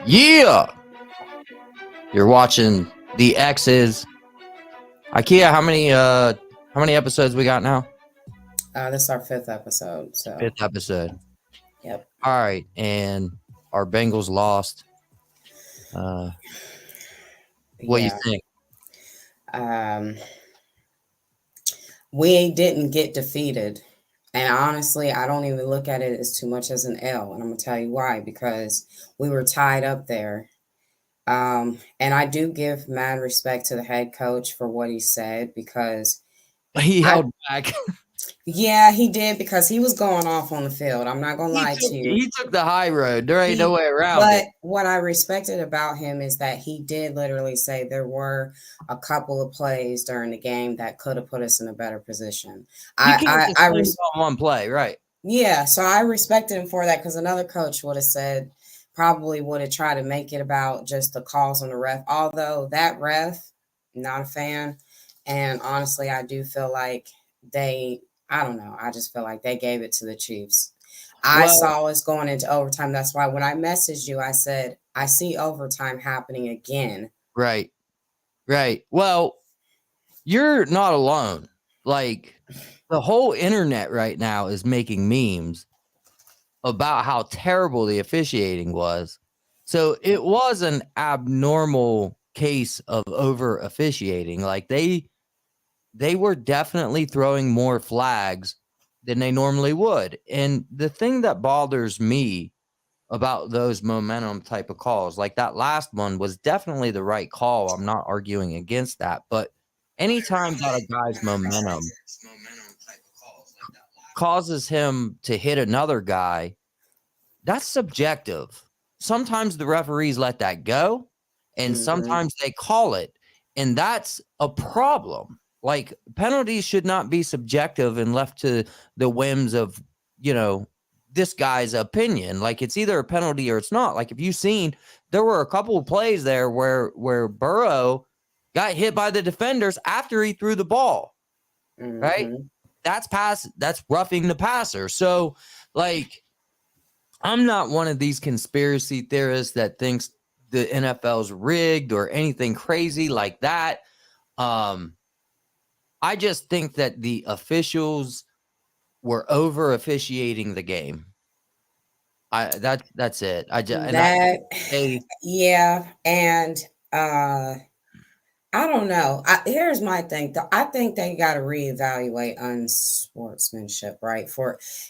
Yeah, you're watching the X's. IKEA, how many episodes we got now? This is our fifth episode. So, Fifth episode. yep. All right, and our Bengals lost. What do you Yeah. think? Um, we didn't get defeated. And honestly, I don't even look at it as too much as an L. And I'm going to tell you why. Because we were tied up there. And I do give mad respect to the head coach for what he said because He I, held back. yeah, he did because he was going off on the field. I'm not going to he lie took to you. he took the high road. There ain't no way around But it. what I respected about him is that he did literally say there were a couple of plays during the game that could have put us in a better position. You I, can't I, just I blame res- it on one play, right? yeah, so I respected him for that because another coach would have said, probably would have tried to make it about just the calls on the ref. Although that ref, not a fan. And honestly, I do feel like I don't know, I just feel like they gave it to the Chiefs. I Well, saw us going into overtime. That's why when I messaged you, I said, I see overtime happening again. right. Well, you're not alone. Like, the whole internet right now is making memes about how terrible the officiating was. So it was an abnormal case of over officiating. Like they were definitely throwing more flags than they normally would. And the thing that bothers me about those momentum type of calls, like that last one was definitely the right call. I'm not arguing against that, but anytime that a guy's momentum causes him to hit another guy, that's subjective. Sometimes the referees let that go, and Hmm. sometimes they call it, and that's a problem. Like, penalties should not be subjective and left to the whims of, this guy's opinion. Like, it's either a penalty or it's not. Like, if you've seen, there were a couple of plays there where Burrow got hit by the defenders after he threw the ball, right? Hmm. That's roughing the passer. So, like, I'm not one of these conspiracy theorists that thinks the NFL's rigged or anything crazy like that. I just think that the officials were over officiating the game. That's it. That, They yeah. And uh, I don't know. Here's my thing. I think they got to reevaluate unsportsmanship, right?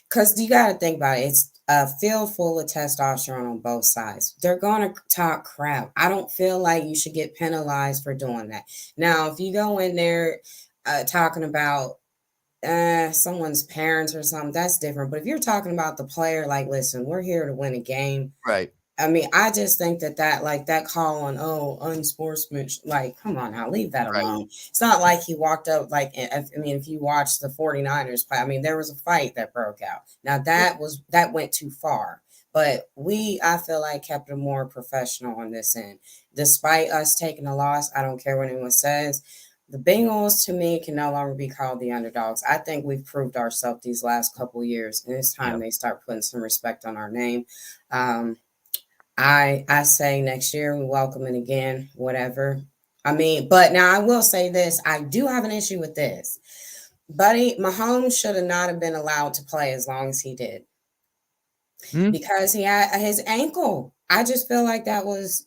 Because you got to think about it. It's a field full of testosterone on both sides. They're going to talk crap. I don't feel like you should get penalized for doing that. Now, if you go in there talking about someone's parents or something, that's different. But if you're talking about the player, like, listen, we're here to win a game. right, I mean, I just think that like that call on unsportsmanship, like, come on now, leave that right, alone. It's not like he walked up like I mean, if you watch the 49ers play, I mean, there was a fight that broke out. Now that went too far. But I feel like kept it more professional on this end. Despite us taking a loss, I don't care what anyone says. The Bengals to me can no longer be called the underdogs. I think we've proved ourselves these last couple years, and it's yeah. time they start putting some respect on our name. Um, I say next year we welcome it again, whatever. I mean, but now I will say this: I do have an issue with this. Buddy, Mahomes should have not have been allowed to play as long as he did Hmm? because he had his ankle. I just feel like that was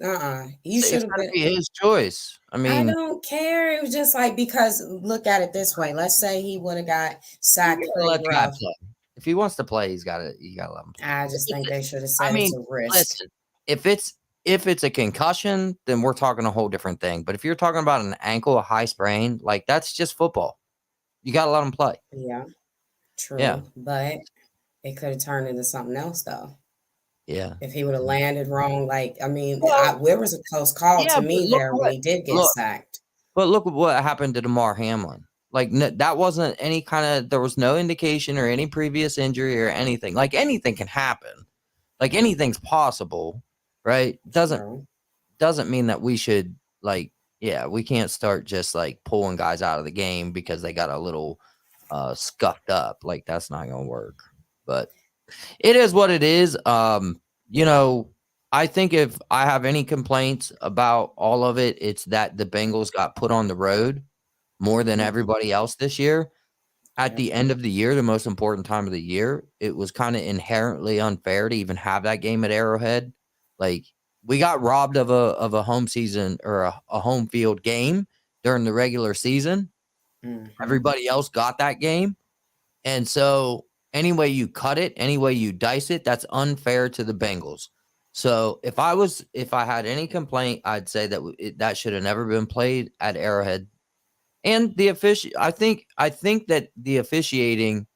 He should It's have got to been. be his choice. I I mean, don't care. It was just like because look at it this way. Let's say he would have got you sacked gotta pretty let the guy rough. play. If he wants to play, you gotta let him play. I just think they should have I said mean, it's a risk. listen, if it's a concussion, then we're talking a whole different thing. But if you're talking about an ankle, a high sprain, like that's just football. You got to let them play. Yeah, Yeah, true, but it could have turned into something else though. yeah. If he would have landed wrong, like I mean, Well, there was a close call yeah, to but me there when he did get look, sacked. look at what happened to DeMar Hamlin. Like that wasn't any kind of. There was no indication or any previous injury or anything. Like anything can happen. Like anything's possible, right? True. Doesn't mean that we should we can't start just like pulling guys out of the game because they got a little scuffed up. Like that's not gonna work. But it is what it is. You know, I think if I have any complaints about all of it, it's that the Bengals got put on the road more than Mhm. everybody else this year. At Yep. the end of the year, the most important time of the year, it was kind of inherently unfair to even have that game at Arrowhead. Like we got robbed of a home season or a home field game during the regular season. Mhm. Everybody else got that game. And so any way you cut it, any way you dice it, that's unfair to the Bengals. So if I had any complaint, I'd say that that should have never been played at Arrowhead. And the I think that the officiating,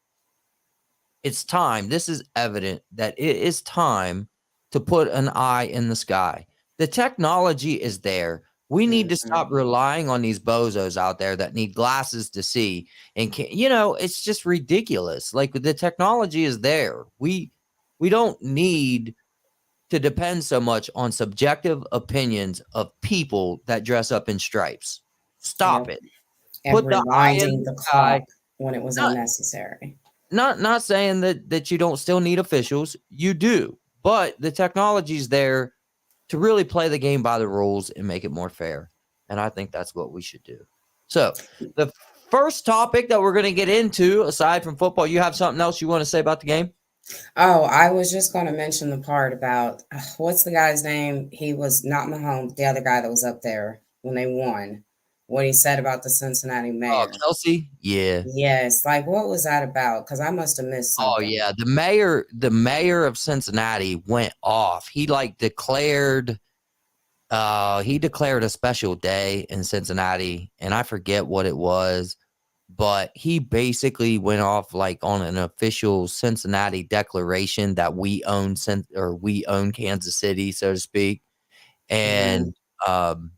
it's time. This is evident that it is time to put an eye in the sky. The technology is there. We need to Mhm. stop relying on these bozos out there that need glasses to see. And you know, it's just ridiculous. Like the technology is there. We don't need to depend so much on subjective opinions of people that dress up in stripes. Stop Yep. it. And Put the eye in rewinding the the sky. clock when it was Not unnecessary. not saying that you don't still need officials. You do. But the technology's there to really play the game by the rules and make it more fair. And I think that's what we should do. So, the first topic that we're going to get into, aside from football, you have something else you want to say about the game? Oh, I was just going to mention the part about what's the guy's name? He was not Mahomes, the other guy that was up there when they won. What he said about the Cincinnati Oh, mayor. Kelsey? Yeah. Yes, like what was that about? Because I must have missed Oh something. yeah, the mayor of Cincinnati went off. He like declared he declared a special day in Cincinnati, and I forget what it was, but he basically went off like on an official Cincinnati declaration that we own Kansas City, so to speak. Hmm. And um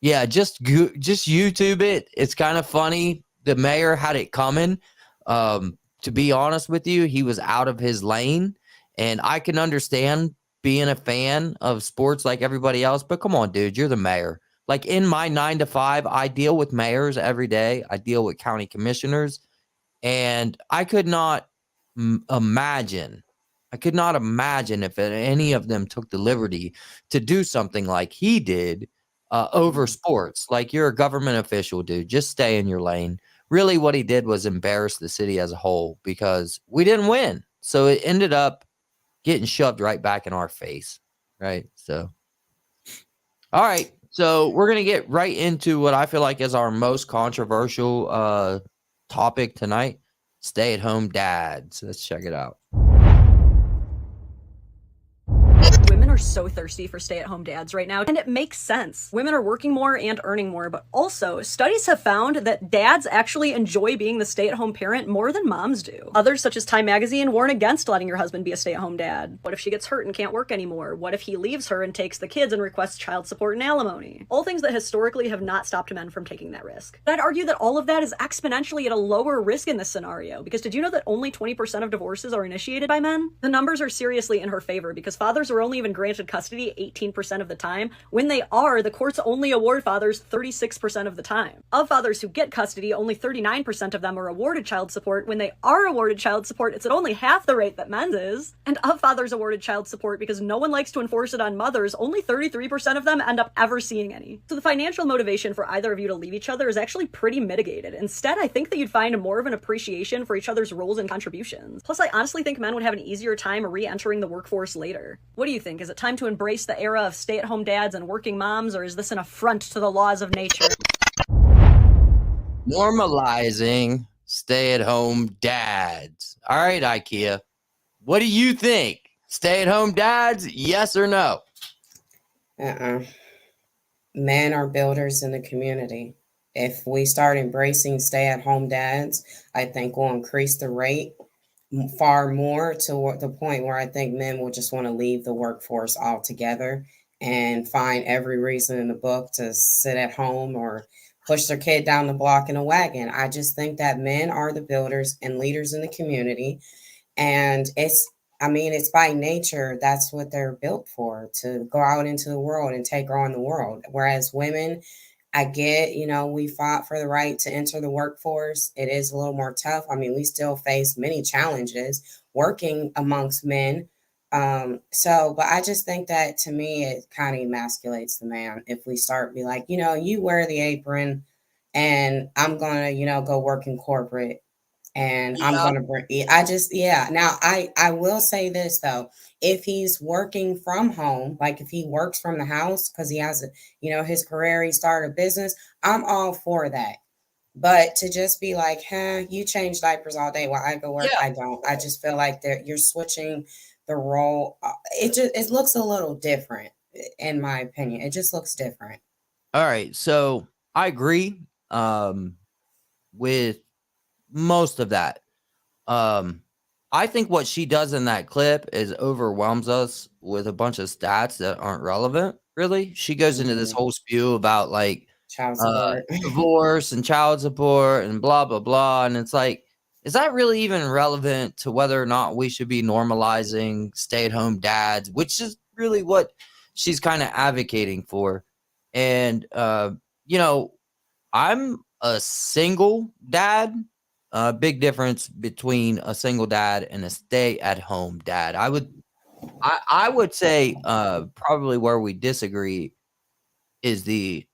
yeah, just YouTube it. It's kind of funny. The mayor had it coming. To be honest with you, he was out of his lane, and I can understand being a fan of sports like everybody else. But come on, dude, you're the mayor. Like in my 9 to 5, I deal with mayors every day. I deal with county commissioners. And I could not imagine. I could not imagine if any of them took the liberty to do something like he did over sports. Like you're a government official, dude. Just stay in your lane. Really, what he did was embarrass the city as a whole because we didn't win. So it ended up getting shoved right back in our face. Right. So, all right. So we're going to get right into what I feel like is our most controversial topic tonight, stay-at-home dads. Let's check it out. Women are so thirsty for stay-at-home dads right now, and it makes sense. Women are working more and earning more, but also studies have found that dads actually enjoy being the stay-at-home parent more than moms do. Others, such as Time Magazine, warn against letting your husband be a stay-at-home dad. What if she gets hurt and can't work anymore? What if he leaves her and takes the kids and requests child support and alimony? All things that historically have not stopped men from taking that risk. But I'd argue that all of that is exponentially at a lower risk in this scenario, because did you know that only 20% of divorces are initiated by men? The numbers are seriously in her favor, because fathers are only even granted custody 18% of the time. When they are, the courts only award fathers 36% of the time. Of fathers who get custody, only 39% of them are awarded child support. When they are awarded child support, it's at only half the rate that men's is. And of fathers awarded child support, because no one likes to enforce it on mothers, only 33% of them end up ever seeing any. So the financial motivation for either of you to leave each other is actually pretty mitigated. Instead, I think that you'd find more of an appreciation for each other's roles and contributions. Plus, I honestly think men would have an easier time re-entering the workforce later. What do you think? Is it time to embrace the era of stay-at-home dads and working moms, or is this an affront to the laws of nature? Normalizing stay-at-home dads. All right, IKEA. What do you think? Stay-at-home dads, yes or no? Uh-uh. Men are builders in the community. If we start embracing stay-at-home dads, I think we'll increase the rate far more to the point where I think men will just want to leave the workforce altogether and find every reason in the book to sit at home or push their kid down the block in a wagon. I just think that men are the builders and leaders in the community. And I mean, it's by nature, that's what they're built for, to go out into the world and take on the world. Whereas women, I get, we fought for the right to enter the workforce. It is a little more tough. I mean, we still face many challenges working amongst men. But I just think that to me, it kind of emasculates the man if we start be like, you wear the apron and I'm gonna, go work in corporate and I'm Yeah. gonna bring I just yeah. Now I will say this though. If he's working from home, like if he works from the house because he has his career, he started a business, I'm all for that. But to just be like, you change diapers all day while I go work, Yeah. I don't. I just feel like you're switching the role. It looks a little different, in my opinion. It just looks different. All right. So I agree with most of that. Um, I think what she does in that clip is overwhelms us with a bunch of stats that aren't relevant, really. She goes into this Mhm. whole spew about like Child support. divorce and child support and blah blah blah. And it's like, is that really even relevant to whether or not we should be normalizing stay-at-home dads, which is really what she's kind of advocating for. And you know, I'm a single dad. Big difference between a single dad and a stay-at-home dad. I would say probably where we disagree is the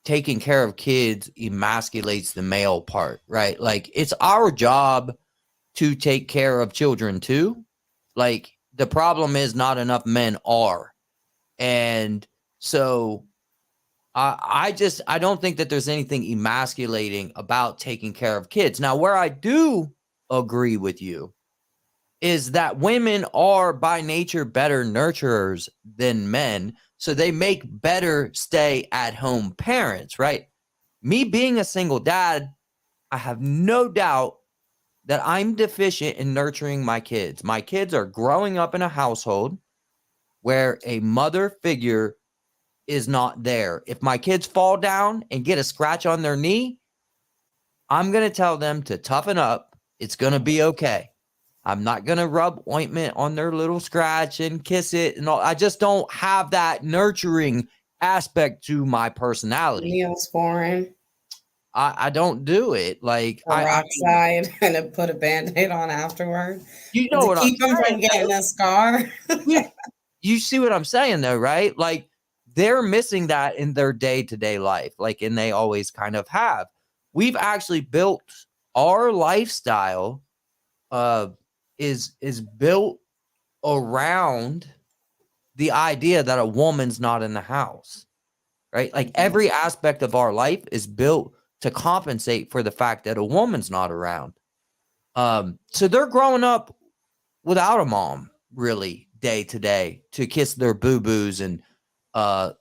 taking care of kids emasculates the male part, right? Like it's our job to take care of children too. Like the problem is not enough men are. And so I don't think that there's anything emasculating about taking care of kids. Now, where I do agree with you is that women are by nature better nurturers than men. So they make better stay at home parents, right? Me being a single dad, I have no doubt that I'm deficient in nurturing my kids. My kids are growing up in a household where a mother figure is not there. If my kids fall down and get a scratch on their knee, I'm going to tell them to toughen up. It's going to be okay. I'm not going to rub ointment on their little scratch and kiss it and all. I just don't have that nurturing aspect to my personality. Neosporin, I don't do it. Like I mean, peroxide, and then put a band-aid on afterward you know to what I'm keep him saying, from getting though. a scar. You, you see what I'm saying, though, right? Like they're missing that in their day-to-day life, like, and they always kind of have. We've actually built our lifestyle is built around the idea that a woman's not in the house, right? Like every aspect of our life is built to compensate for the fact that a woman's not around. So they're growing up without a mom, really, day to day, to kiss their boo-boos and uh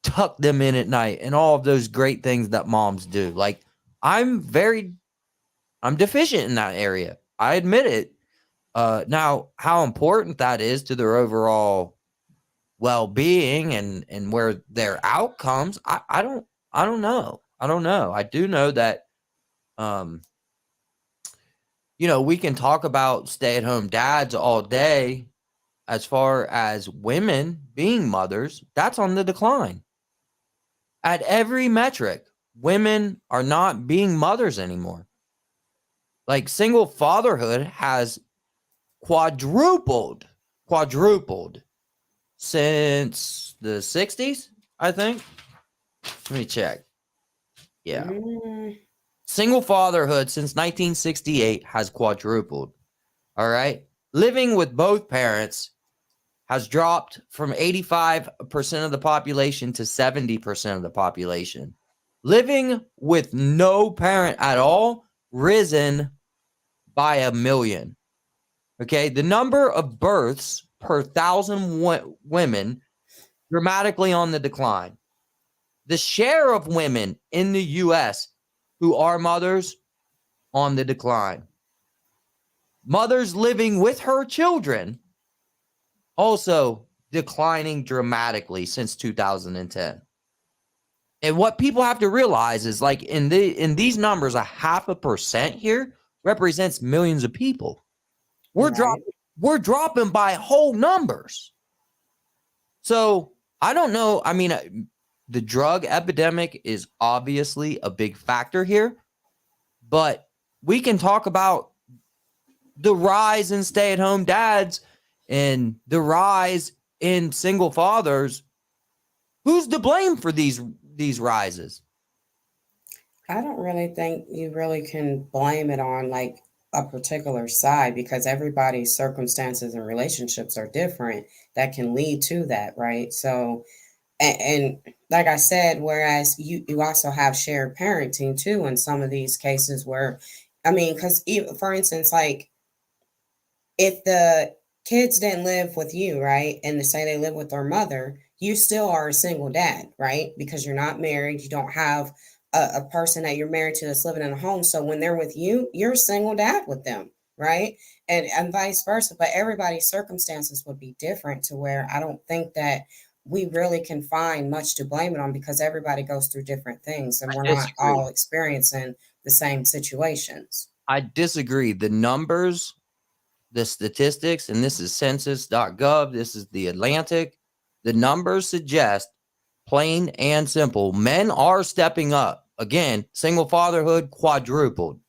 tuck them in at night and all of those great things that moms do. Like I'm deficient in that area. I admit it. Now how important that is to their overall well-being and where their outcomes, I don't know. I don't know. I do know that um we can talk about stay-at-home dads all day. As far as women being mothers, that's on the decline. At every metric, women are not being mothers anymore. Like single fatherhood has quadrupled since the 60s, I think. Let me check. Yeah. Mm, Single fatherhood since 1968 has quadrupled. All right. Living with both parents has dropped from 85% of the population to 70% of the population. Living with no parent at all, risen by 1 million. Okay, the number of births per 1,000 women dramatically on the decline. The share of women in the US who are mothers on the decline. Mothers living with her children also declining dramatically since 2010. And what people have to realize is like in these numbers, 0.5% here represents millions of people. right. We're dropping by whole numbers. So I don't know. I mean, the drug epidemic is obviously a big factor here, but we can talk about the rise in stay-at-home dads and the rise in single fathers, who's to blame for these rises? I don't really think you really can blame it on like a particular side because everybody's circumstances and relationships are different that can lead to that, right? So, and like I said, whereas you also have shared parenting too in some of these cases where, I mean, because for instance, like if the kids didn't live with you, right, and they say they live with their mother, you still are a single dad, right? Because you're not married, you don't have a person that you're married to that's living in a home. So when they're with you, you're a single dad with them, right? And vice versa. But everybody's circumstances would be different to where I don't think that we really can find much to blame it on because everybody goes through different things and I we're not disagree. all experiencing the same situations. I disagree. The numbers, the statistics, and this is census.gov, this is the Atlantic. The numbers suggest, plain and simple, men are stepping up. Again, single fatherhood quadrupled,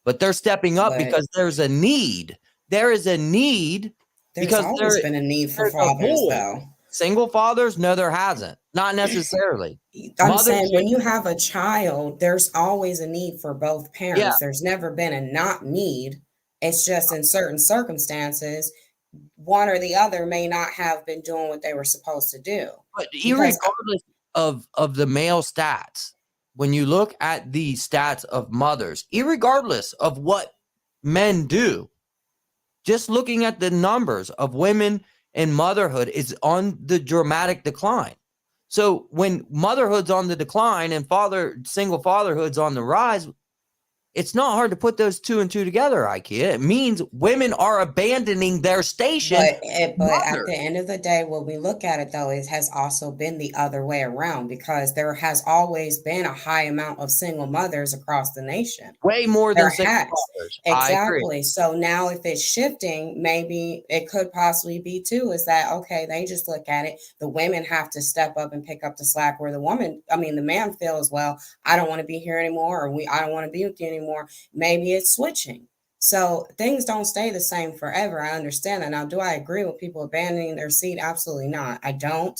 but they're stepping up But because there's a need. There is a need there's because always been a need for there's a fathers, void. though. Single fathers? No, there hasn't. Not necessarily. I'm Mothers, saying when you have a child, there's always a need for both yeah, parents. There's never been a not need. It's just in certain circumstances, one or the other may not have been doing what they were supposed to do. but Because irregardless of the male stats, when you look at the stats of mothers, irregardless of what men do, just looking at the numbers of women in motherhood is on the dramatic decline. So when motherhood's on the decline and single fatherhood's on the rise, it's not hard to put those two and two together, IKEA. It means women are abandoning their station. but at the end of the day, when we look at it though, it has also been the other way around because there has always been a high amount of single mothers across the nation. Way more than There single has. fathers. I agree. Exactly. So now if it's shifting, maybe it could possibly be too, is that okay, they just look at it. The women have to step up and pick up the slack where the man feels, well, I don't want to be here anymore, or I don't want to be with you anymore. Maybe it's switching. So things don't stay the same forever. I understand that. Now, do I agree with people abandoning their seed? Absolutely not. I don't.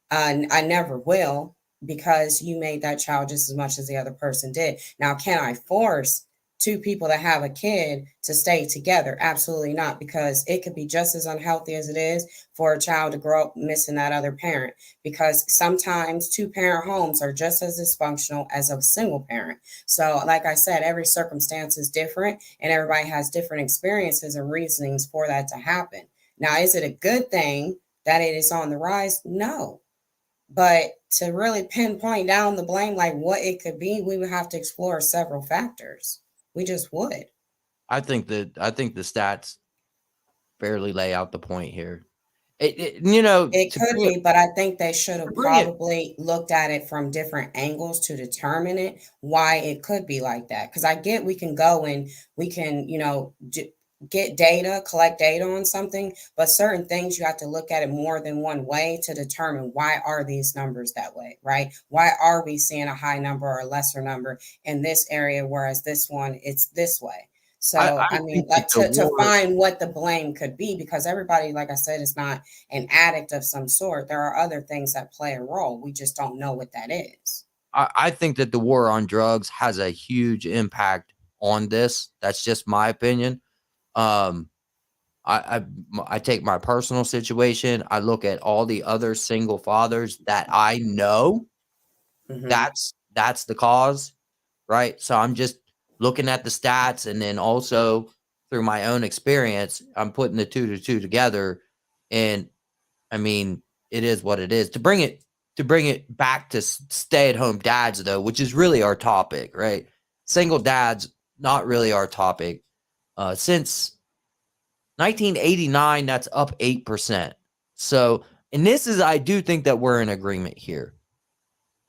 I never will because you made that child just as much as the other person did. Now, can I force two people that have a kid to stay together? Absolutely not, because it could be just as unhealthy as it is for a child to grow up missing that other parent. Because sometimes two parent homes are just as dysfunctional as a single parent. So, like I said, every circumstance is different and everybody has different experiences and reasonings for that to happen. Now, is it a good thing that it is on the rise? No. But to really pinpoint down the blame, like what it could be, we would have to explore several factors. We just would. I think the stats fairly lay out the point here. It To could bring it be, but I think they should to have bring it probably looked at it from different angles to determine it, why it could be like that. Because I get we can go and we can, get data, collect data on something, but certain things you have to look at it more than one way to determine why are these numbers that way, right? Why are we seeing a high number or a lesser number in this area, whereas this one it's this way? So, I I mean, think that like the to war find what the blame could be, because everybody, like I said, is not an addict of some sort. There are other things that play a role. We just don't know what that is. I think that the war on drugs has a huge impact on this. That's just my opinion. Um, I I take my personal situation. I look at all the other single fathers that I know. Hmm. That's the cause, right? So I'm just looking at the stats, and then also through my own experience, I'm putting the two to two together. And I mean, it is what it is. To bring it back to stay at home dads, though, which is really our topic, right? Single dads, not really our topic. Since 1989, that's up 8%. So, and I do think that we're in agreement here.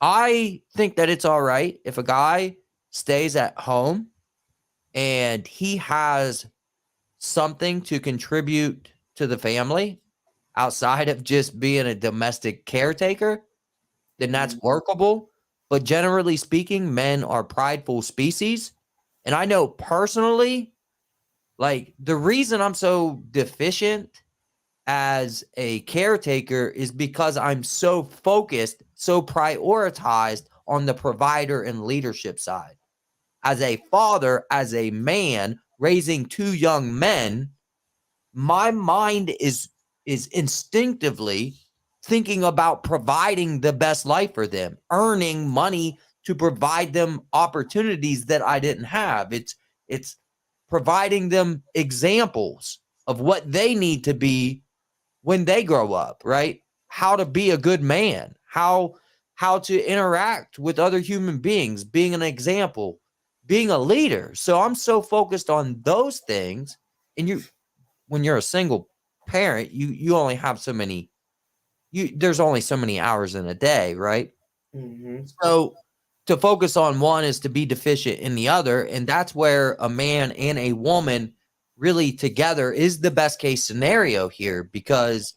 I think that it's all right if a guy stays at home and he has something to contribute to the family outside of just being a domestic caretaker, then that's Hmm. workable. But generally speaking, men are prideful species. And I know personally, like the reason I'm so deficient as a caretaker is because I'm so focused, so prioritized on the provider and leadership side. As a father, as a man raising two young men, my mind is instinctively thinking about providing the best life for them, earning money to provide them opportunities that I didn't have. It's providing them examples of what they need to be when they grow up, right? How to be a good man, how to interact with other human beings, being an example, being a leader. So I'm so focused on those things. And when you're a single parent, you only have so many, there's only so many hours in a day, right? Mm-hmm. So to focus on one is to be deficient in the other, and that's where a man and a woman really together is the best case scenario here, because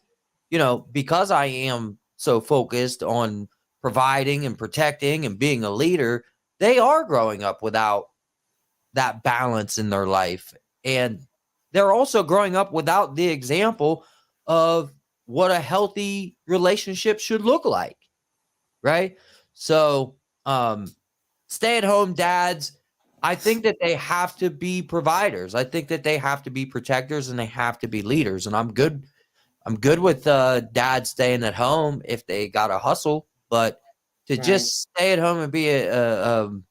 because I am so focused on providing and protecting and being a leader, they are growing up without that balance in their life. And they're also growing up without the example of what a healthy relationship should look like. Right. So, stay-at-home dads, I think that they have to be providers. I think that they have to be protectors and they have to be leaders. And I'm good with dads staying at home if they got to hustle, but to Right. just stay at home and be to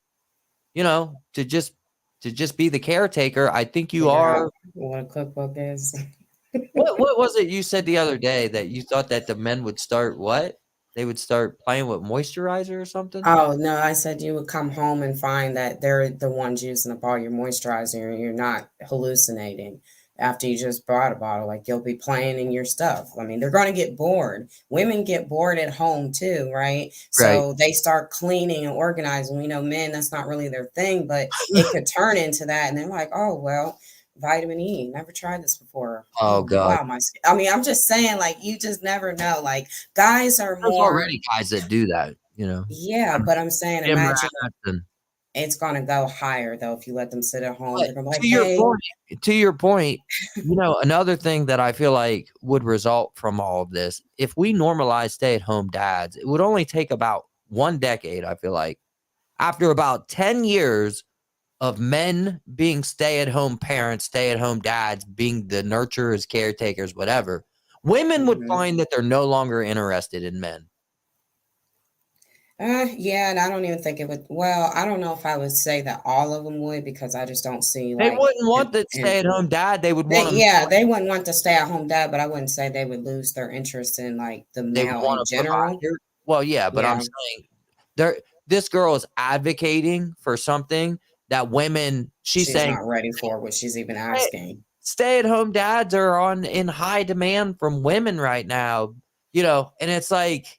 just be the caretaker, I think you Figure out are. what a cookbook is. What was it you said the other day that you thought that the men would start what? They would start playing with moisturizer or something? Oh, no, I said you would come home and find that they're the ones using up all your moisturizer and you're not hallucinating after you just bought a bottle. Like you'll be playing in your stuff. I mean, they're going to get bored. Women get bored at home too, right? Right. So they start cleaning and organizing. We know men, that's not really their thing, but it could turn into that. And they're like, oh, well, vitamin E, never tried this before. Oh Oh, God. wow. I mean, I'm just saying, like, you just never know. Like, guys are There's more. already guys that do that, Yeah, but I'm saying, gym imagine rats and it's gonna go higher though if you let them sit at home. but They're gonna be like, "Hey." to your point, another thing that I feel like would result from all of this, if we normalize stay-at-home dads, it would only take about 1 decade, I feel like. After about 10 years of men being stay-at-home parents, stay-at-home dads, being the nurturers, caretakers, whatever, women would Mhm. find that they're no longer interested in men. Yeah, and I don't even think it would. Well, I don't know if I would say that all of them would because I just don't see They like, wouldn't want the and stay-at-home dad, they would want him. yeah, they wouldn't want to stay at home dad, but I wouldn't say they would lose their interest in like the They would male want in a general. provider. Well, yeah, but I'm Yeah, saying there this girl is advocating for something that women she's she's saying not ready for what she's even stay, asking. stay-at-home dads are on in high demand from women right now, and it's like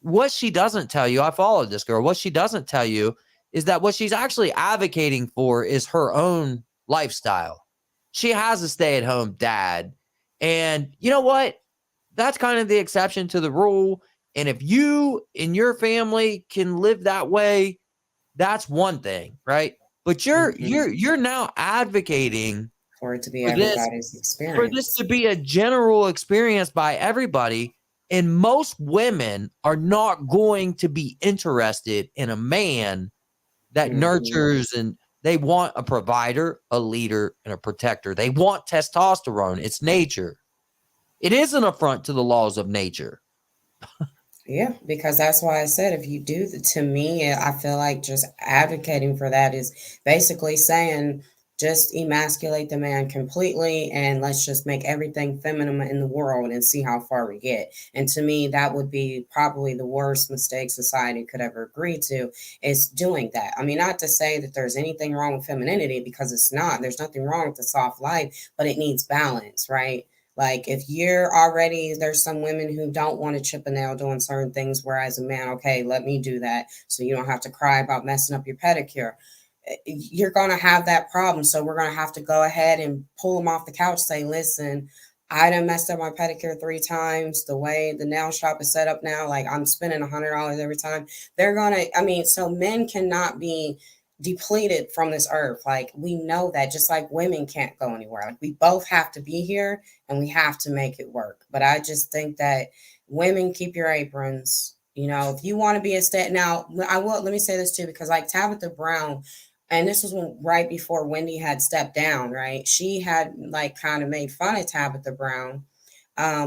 what she doesn't tell you, I followed this girl. What she doesn't tell you is that what she's actually advocating for is her own lifestyle. She has a stay-at-home dad. And you know what? That's kind of the exception to the rule. And if you and your family can live that way, that's one thing, right? But you're Hmm. you're you're now advocating For it to be for this everybody's for this experience. to be a general experience by everybody. And most women are not going to be interested in a man that Hmm. nurtures, and they want a provider, a leader, and a protector. They want testosterone. It's nature. It is an affront to the laws of nature. Yeah, because that's why I said if you do to me, I feel like just advocating for that is basically saying just emasculate the man completely and let's just make everything feminine in the world and see how far we get. And to me, that would be probably the worst mistake society could ever agree to is doing that. I mean, not to say that there's anything wrong with femininity because it's not. There's nothing wrong with the soft life, but it needs balance, right? Like if you're already, there's some women who don't want to chip a nail doing certain things, whereas a man, okay, let me do that so you don't have to cry about messing up your pedicure. You're going to have that problem. So we're going to have to go ahead and pull them off the couch, say, listen, I done messed up my pedicure 3 times. The way the nail shop is set up now, like I'm spending $100 every time. They're going to, I mean, so men cannot be depleted from this earth. Like, we know that, just like women can't go anywhere. Like, we both have to be here and we have to make it work. But I just think that women, keep your aprons. You know, if you want to be a stat now, I will, let me say this too, because like Tabitha Brown, and this was when, right before Wendy had stepped down, right? She had like kind of made fun of Tabitha Brown,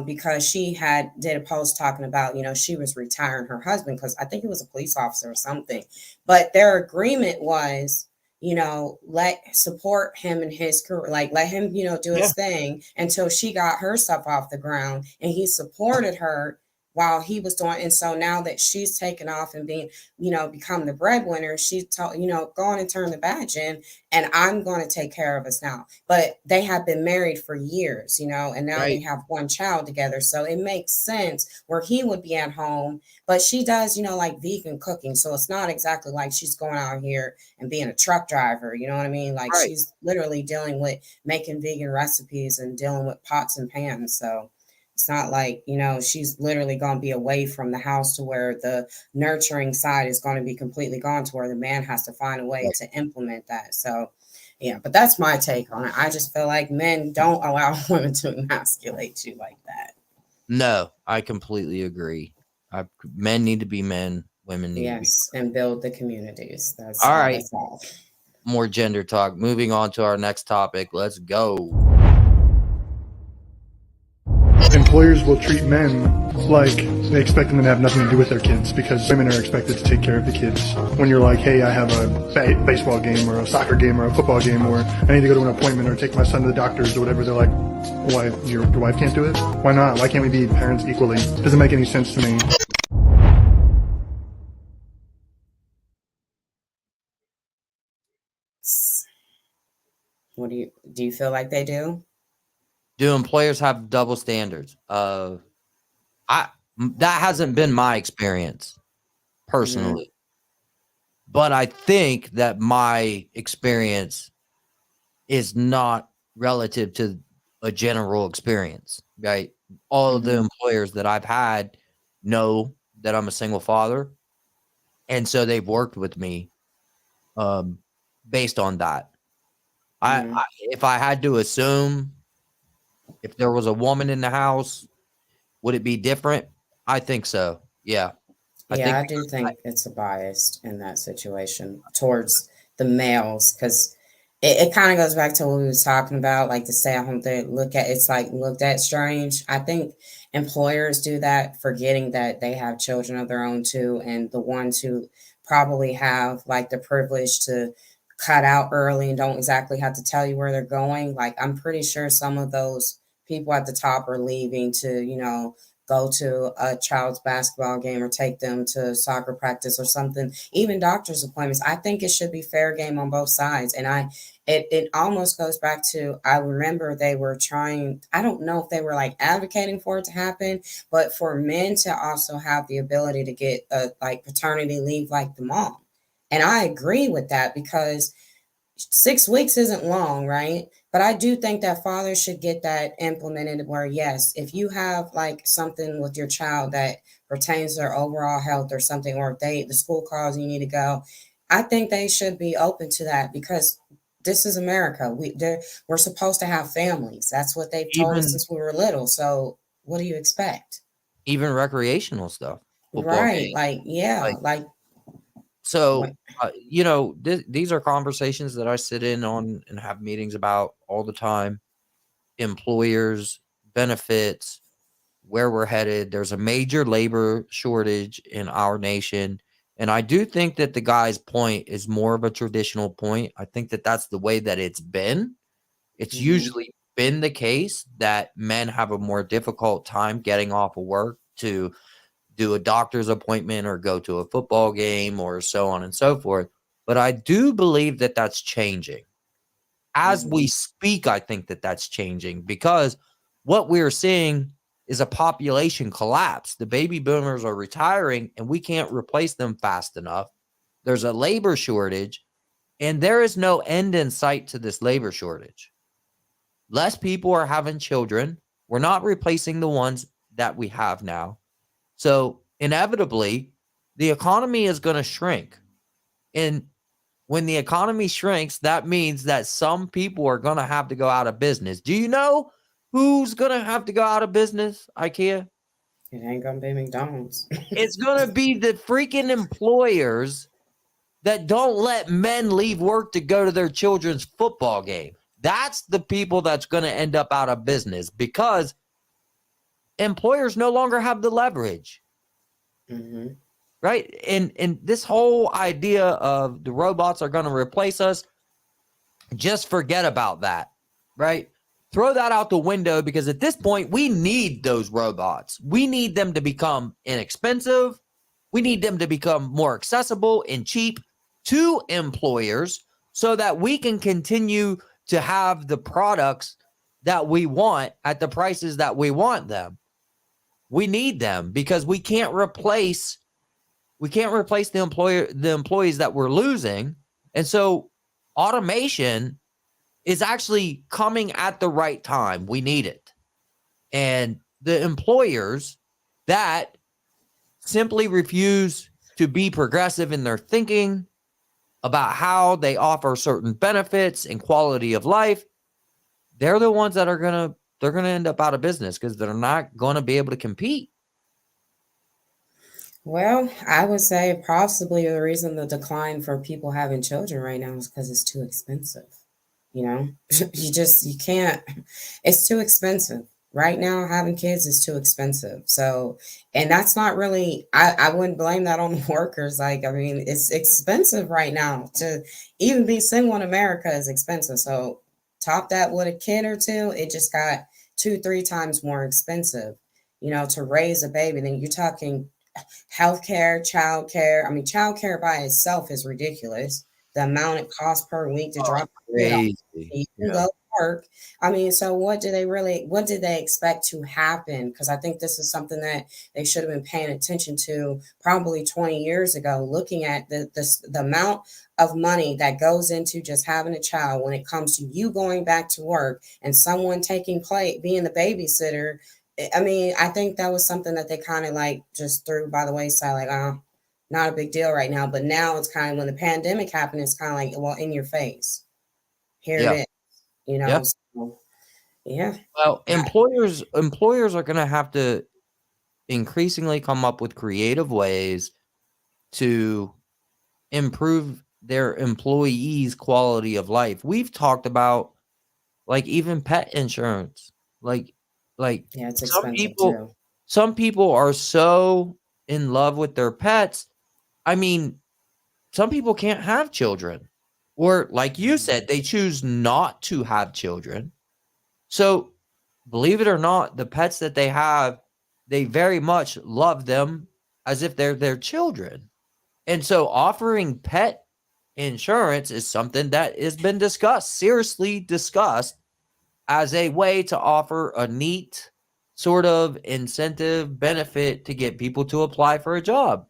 because she had did a post talking about, you know, she was retiring her husband because I think he was a police officer or something. But their agreement was, you know, let support him and his career, like let him, you know, do Yeah. his thing until she got her stuff off the ground, and he supported her while he was doing. And so now that she's taken off and being, you know, become the breadwinner, she's told, you know, go on and turn the badge in, and I'm going to take care of us now. But they have been married for years, you know, and now they Right. have one child together. So it makes sense where he would be at home, but she does, you know, like vegan cooking. So it's not exactly like she's going out here and being a truck driver. You know what I mean? Like, Right. she's literally dealing with making vegan recipes and dealing with pots and pans. So it's not like, you know, she's literally going to be away from the house to where the nurturing side is going to be completely gone, to where the man has to find a way Right. to implement that. So, yeah, but that's my take on it. I just feel like men don't allow women to emasculate you like that. No, I completely agree. Men need to be men. Women need to be. Yes, and build the communities. All right. That's all. More gender talk. Moving on to our next topic. Let's go. Employers will treat men like they expect them to have nothing to do with their kids, because women are expected to take care of the kids. When you're like, hey, I have a baseball game or a soccer game or a football game, or I need to go to an appointment or take my son to the doctors or whatever, they're like, why, your wife can't do it? Why not? Why can't we be parents equally? Doesn't make any sense to me. What do you feel like they do? Do employers have double standards? That hasn't been my experience personally, but I think that my experience is not relative to a general experience, right? All of the employers that I've had know that I'm a single father, and so they've worked with me based on that. If I had to assume, if there was a woman in the house, would it be different? I think so. Yeah. Yeah, I do think it's a bias in that situation towards the males, because it kind of goes back to what we was talking about, like the stay-at-home thing. It's like looked at strange. I think employers do that, forgetting that they have children of their own too, and the ones who probably have like the privilege to cut out early and don't exactly have to tell you where they're going. Like, I'm pretty sure some of those people at the top are leaving to, you know, go to a child's basketball game or take them to soccer practice or something, even doctor's appointments. I think it should be fair game on both sides. And it almost goes back to, I remember they were trying, I don't know if they were like advocating for it to happen, but for men to also have the ability to get like paternity leave like the mom. And I agree with that, because 6 weeks isn't long, right? But I do think that fathers should get that implemented, where, yes, if you have like something with your child that pertains to their overall health or something, or if the school calls you need to go, I think they should be open to that, because this is America. We're supposed to have families. That's what they've told us even since we were little. So what do you expect? even recreational stuff, football Right. game. Like, yeah, Like, like what? so, you know, these are conversations that I sit in on and have meetings about all the time. Employers, benefits, where we're headed. There's a major labor shortage in our nation. And I do think that the guy's point is more of a traditional point. I think that that's the way that it's been. It's Mhm. usually been the case that men have a more difficult time getting off of work to do a doctor's appointment or go to a football game or so on and so forth. But I do believe that that's changing. As we Mhm. speak, I think that that's changing, because what we're seeing is a population collapse. The baby boomers are retiring and we can't replace them fast enough. There's a labor shortage, and there is no end in sight to this labor shortage. Less people are having children. We're not replacing the ones that we have now. So inevitably, the economy is going to shrink. And when the economy shrinks, that means that some people are going to have to go out of business. Do you know who's going to have to go out of business, IKEA? It ain't gonna be McDonald's. It's going to be the freaking employers that don't let men leave work to go to their children's football game. That's the people that's going to end up out of business because employers no longer have the leverage. Mm-hmm. Right? And this whole idea of the robots are going to replace us, just forget about that. Right? Throw that out the window because at this point, we need those robots. We need them to become inexpensive. We need them to become more accessible and cheap to employers so that we can continue to have the products that we want at the prices that we want them. We need them because we can't replace the employees that we're losing. And so automation is actually coming at the right time. We need it. And the employers that simply refuse to be progressive in their thinking about how they offer certain benefits and quality of life, they're the ones that are going to end up out of business because they're not going to be able to compete. Well, I would say possibly the reason the decline for people having children right now is because it's too expensive. You know, you can't, it's too expensive. Right now, having kids is too expensive. So, and that's not really, I wouldn't blame that on the workers. Like, I mean, it's expensive right now to even be single in America is expensive. So, top that with a kid or two, it just got 2, 3 times more expensive, to raise a baby. Then you're talking healthcare, childcare. I mean, childcare by itself is ridiculous. The amount it costs per week to drop a kid off, Crazy. you can go to work. I mean, so what did they expect to happen? Because I think this is something that they should have been paying attention to probably 20 years ago, looking at the amount of money that goes into just having a child when it comes to you going back to work and someone taking play, being the babysitter. I mean, I think that was something that they kind of like just threw by the wayside, like, oh, not a big deal right now. But now it's kind of when the pandemic happened, it's kind of like, well, in your face. Here it Yeah. is, Yeah. So, yeah. Well, employers are going to have to increasingly come up with creative ways to improve their employees' quality of life. We've talked about like even pet insurance. Like Yeah, it's some expensive people too. some people are so in love with their pets. I mean, some people can't have children. Or like you said, they choose not to have children. So, believe it or not, the pets that they have, they very much love them as if they're their children. And so offering pet insurance is something that has been discussed, seriously discussed, as a way to offer a neat sort of incentive benefit to get people to apply for a job.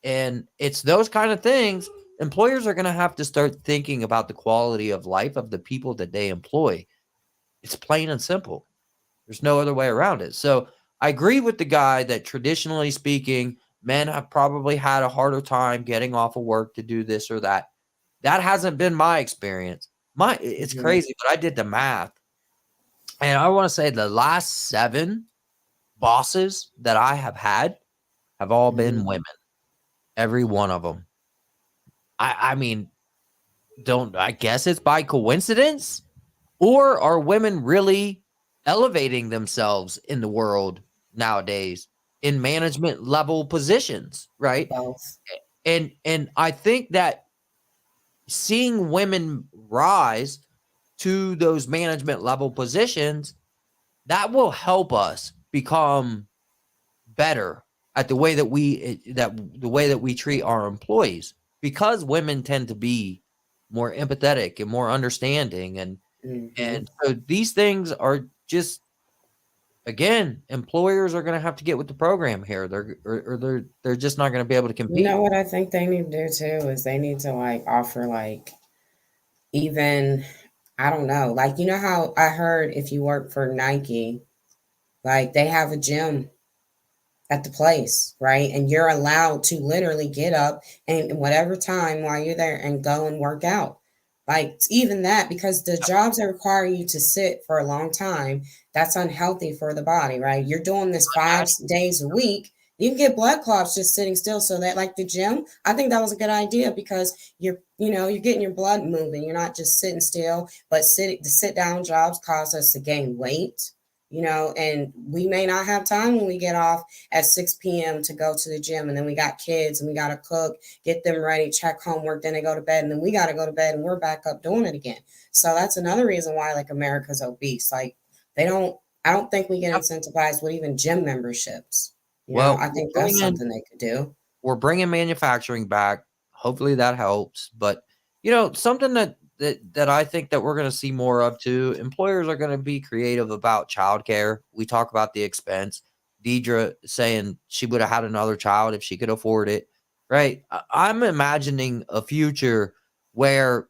And it's those kind of things. Employers are going to have to start thinking about the quality of life of the people that they employ. It's plain and simple. There's no other way around it. So I agree with the guy that traditionally speaking, men have probably had a harder time getting off of work to do this or that. That hasn't been my experience. It's Mhm. crazy, but I did the math. And I want to say the last 7 bosses that I have had have all been Mhm. women. Every one of them. I mean, I guess it's by coincidence? Or are women really elevating themselves in the world nowadays in management level positions, right? Both. And I think that seeing women rise to those management level positions, that will help us become better at the way that we treat our employees, because women tend to be more empathetic and more understanding. Mhm. And so these things are just, again, employers are going to have to get with the program here. They're just not going to be able to You compete. know what I think they need to do too is they need to like offer like even I don't know, like how I heard if you work for Nike, like they have a gym at the place, right? And you're allowed to literally get up and whatever time while you're there and go and work out. Like even that, because the jobs that require you to sit for a long time, that's unhealthy for the body, right? You're doing this 5 days a week. You can get blood clots just sitting still. So that like the gym, I think that was a good idea because you're getting your blood moving. You're not just sitting still, but the sit down jobs cause us to gain weight, and we may not have time when we get off at 6 p.m. to go to the gym. And then we got kids and we got to cook, get them ready, check homework, then they go to bed. And then we got to go to bed and we're back up doing it again. So that's another reason why like America's obese. Like I don't think we get incentivized with even gym memberships. Well, I think that's something they could do. we're bringing manufacturing back. Hopefully that helps. But, something that I think that we're going to see more of too, employers are going to be creative about childcare. We talk about the expense. Deidre saying she would have had another child if she could afford it, right? I'm imagining a future where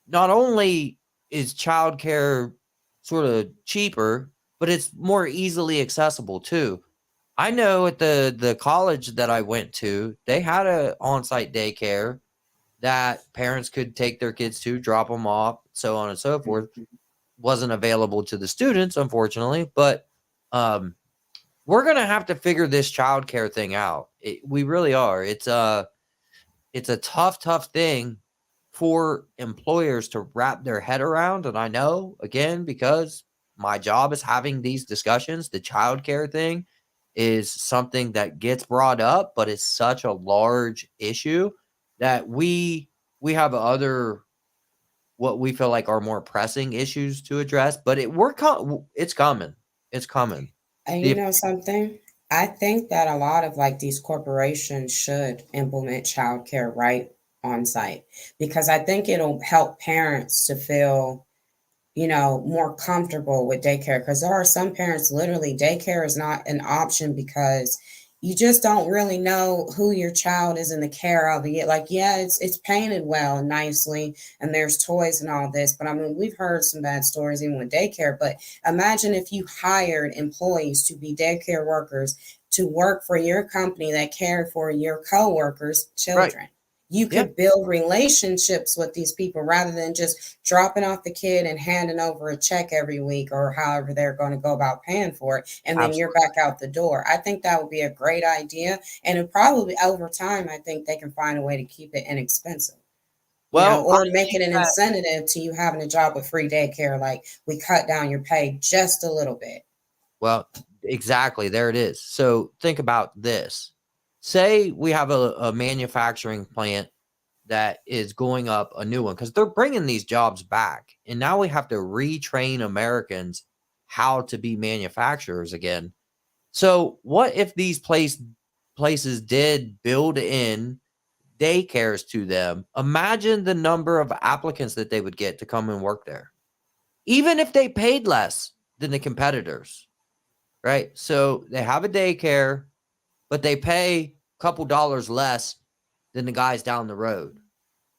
not only is childcare sort of cheaper, but it's more easily accessible too. I know at the college that I went to, they had a on-site daycare that parents could take their kids to, drop them off, so on and so forth. Wasn't available to the students, unfortunately, but we're gonna have to figure this childcare thing out. We really are. It's a tough thing for employers to wrap their head around, and I know again because my job is having these discussions. The childcare thing is something that gets brought up, but it's such a large issue that we have other what we feel like are more pressing issues to address. But it's coming. It's coming. And you know something? I think that a lot of like these corporations should implement childcare right on site because I think it'll help parents to feel, more comfortable with daycare because there are some parents literally daycare is not an option because you just don't really know who your child is in the care of it. Like, yeah, it's painted well and nicely and there's toys and all this, but I mean, we've heard some bad stories even with daycare, but imagine if you hired employees to be daycare workers to work for your company that cared for your coworkers' children. Right. You could build relationships with these people rather than just dropping off the kid and handing over a check every week or however they're going to go about paying for it. And then you're back out the door. I think that would be a great idea. And it probably over time, I think they can find a way to keep it inexpensive. Well, or make it an incentive to you having a job with free daycare. Like we cut down your pay just a little bit. Well, exactly. There it is. So think about this. Say we have a manufacturing plant that is going up a new one because they're bringing these jobs back. And now we have to retrain Americans how to be manufacturers again. So what if these places did build in daycares to them? Imagine the number of applicants that they would get to come and work there, even if they paid less than the competitors, right? So they have a daycare, but they pay a couple dollars less than the guys down the road.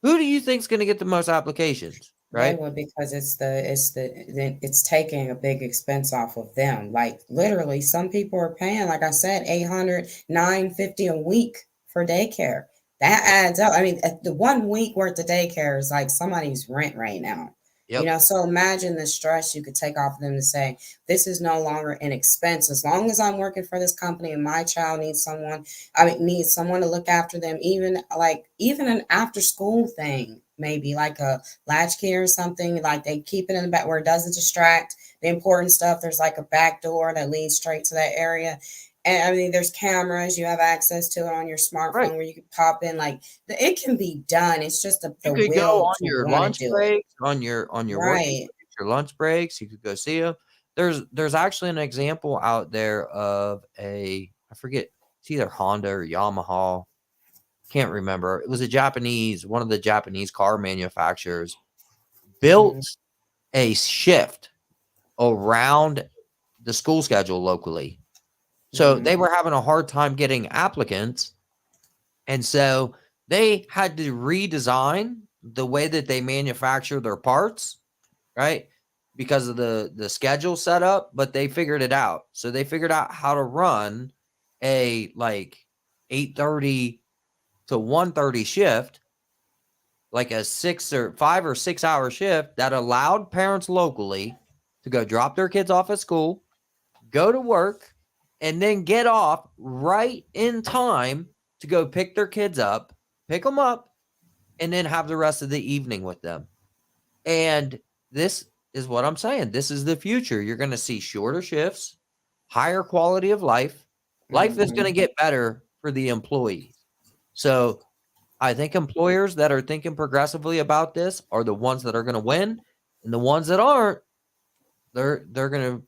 Who do you think is going to get the most applications? Right? Well, because it's taking a big expense off of them. Like literally, some people are paying, like I said, $800, $950 a week for daycare. That adds up. I mean, the 1 week worth of daycare is like somebody's rent right now. Yep. So imagine the stress you could take off of them to say, this is no longer an expense. As long as I'm working for this company and my child needs someone to look after them, even an after school thing, maybe like a latchkey or something, like they keep it in the back where it doesn't distract the important stuff. There's like a back door that leads straight to that area. And I mean, there's cameras, you have access to it on your smartphone where you can pop in, like it can be done. It's just the you could go on your lunch breaks, on your work, your lunch breaks. You could go see them. There's actually an example out there of I forget, it's either Honda or Yamaha. Can't remember. It was one of the Japanese car manufacturers built a shift around the school schedule locally. So they were having a hard time getting applicants. And so they had to redesign the way that they manufacture their parts, right? Because of the schedule setup, but they figured it out. So they figured out how to run a like 8:30 to 1:30 shift, like a 5 or 6 hour shift that allowed parents locally to go drop their kids off at school, go to work, and then get off right in time to go pick their kids up, pick them up, and then have the rest of the evening with them. And this is what I'm saying. This is the future. You're going to see shorter shifts, higher quality of life. Life is going to get better for the employees. So I think employers that are thinking progressively about this are the ones that are going to win, and the ones that aren't, they're going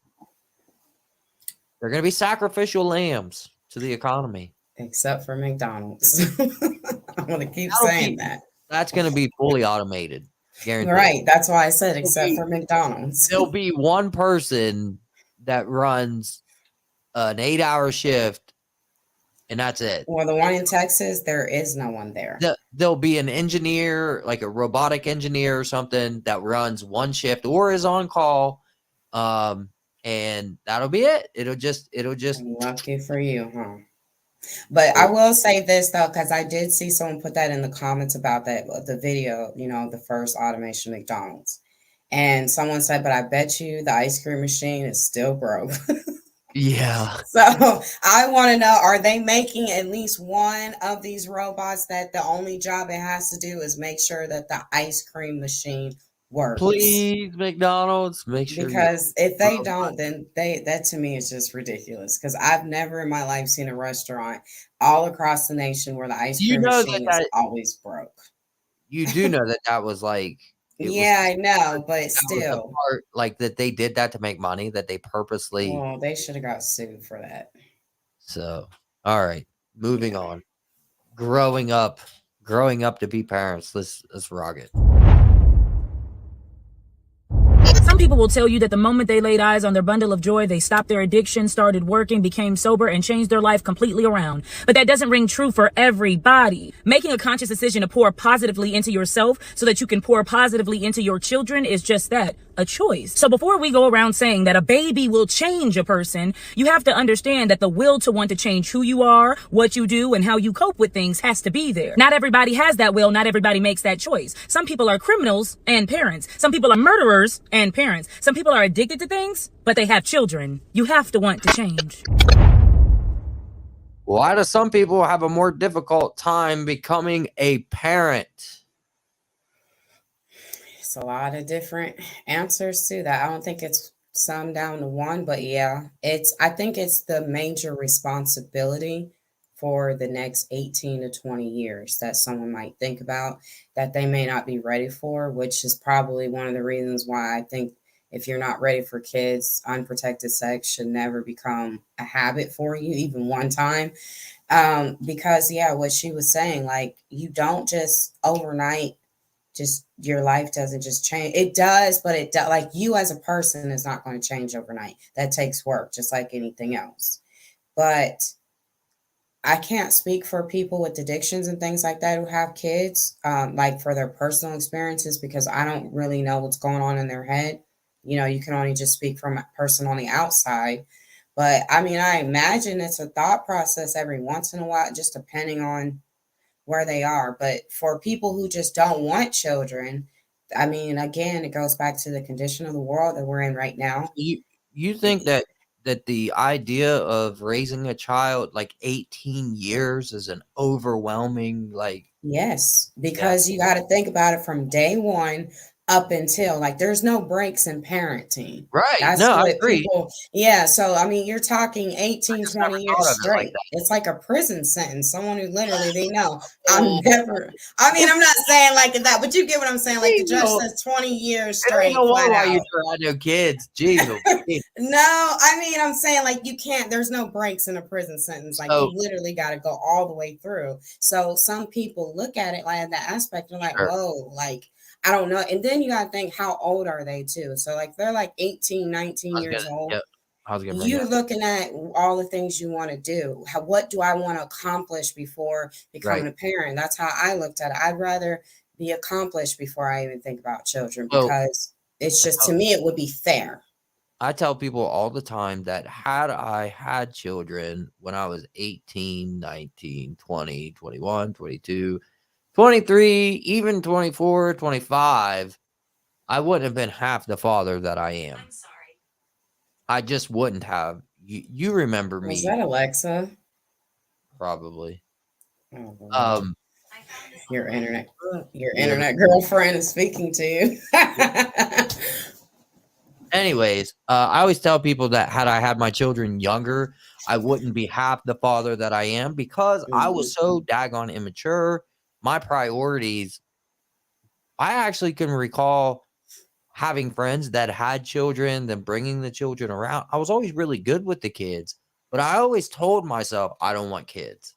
to be sacrificial lambs to the economy. Except for McDonald's. I'm going to keep saying that. That's going to be fully automated. Guaranteed. Right. That's why I said except for McDonald's. There'll be one person that runs an 8-hour shift, and that's it. Well, the one in Texas, there is no one there. There'll be an engineer, like a robotic engineer or something, that runs one shift or is on call, and that'll be it. It'll just. Lucky for you, huh? But I will say this though, because I did see someone put that in the comments about the video, the first automation McDonald's. And someone said, but I bet you the ice cream machine is still broke. Yeah. So I want to know, are they making at least one of these robots that the only job it has to do is make sure that the ice cream machine works? Please, McDonald's, make sure. Because if they don't, then that to me is just ridiculous. Because I've never in my life seen a restaurant all across the nation where the ice cream machine is always broke. You do know that was like. I know, but still, part, like that they did that to make money, that they purposely. Well, they should have got sued for that. So, all right, moving on. Growing up to be parents. Let's rock it. Some people will tell you that the moment they laid eyes on their bundle of joy, they stopped their addiction, started working, became sober, and changed their life completely around. But that doesn't ring true for everybody. Making a conscious decision to pour positively into yourself so that you can pour positively into your children is just that, a choice. So before we go around saying that a baby will change a person, you have to understand that the will to want to change who you are, what you do, and how you cope with things has to be there. Not everybody has that will. Not everybody makes that choice. Some people are criminals and parents. Some people are murderers and parents. Some people are addicted to things, but they have children. You have to want to change. Why do some people have a more difficult time becoming a parent? It's a lot of different answers to that. I don't think it's summed down to one, but yeah, I think it's the major responsibility for the next 18 to 20 years that someone might think about that they may not be ready for, which is probably one of the reasons why I think if you're not ready for kids, unprotected sex should never become a habit for you, even one time. Because what she was saying, like, you don't just overnight, just your life doesn't just change. It does, but like you as a person is not going to change overnight. That takes work, just like anything else. But I can't speak for people with addictions and things like that who have kids, like for their personal experiences, because I don't really know what's going on in their head. You can only just speak from a person on the outside. But I mean, I imagine it's a thought process every once in a while, just depending on where they are. But for people who just don't want children, I mean, again, it goes back to the condition of the world that we're in right now. You think that the idea of raising a child like 18 years is an overwhelming, like. Yes, because you got to think about it from day one up until, like, there's no breaks in parenting. Right. That's no, what I agree. So I mean, you're talking 18, 20 years straight. It's like a prison sentence. Someone who literally, they know, I'm not saying like that, but you get what I'm saying. Like the judge says 20 years straight. I don't know why you try no kids. Jesus. No, I mean, I'm saying like you can't, there's no breaks in a prison sentence. Like you literally got to go all the way through. So some people look at it like that aspect and like, whoa, like, I don't know. And then you got to think, how old are they too? So like, they're like 18, 19 years old. Yep. You're looking at all the things you want to do. What do I want to accomplish before becoming a parent? That's how I looked at it. I'd rather be accomplished before I even think about children, because it's just, to me, it would be fair. I tell people all the time that had I had children when I was 18, 19, 20, 21, 22, 23, even 24, 25, I wouldn't have been half the father that I am. I'm sorry. I just wouldn't have. You remember Was me that Alexa? probably. Oh, Lord. Um, Your internet, your yeah, internet girlfriend is speaking to you. anyways, I always tell people that had I had my children younger, I wouldn't be half the father that I am because I was so daggone immature. My priorities, I actually can recall having friends that had children, then bringing the children around. I was always really good with the kids, but I always told myself, I don't want kids.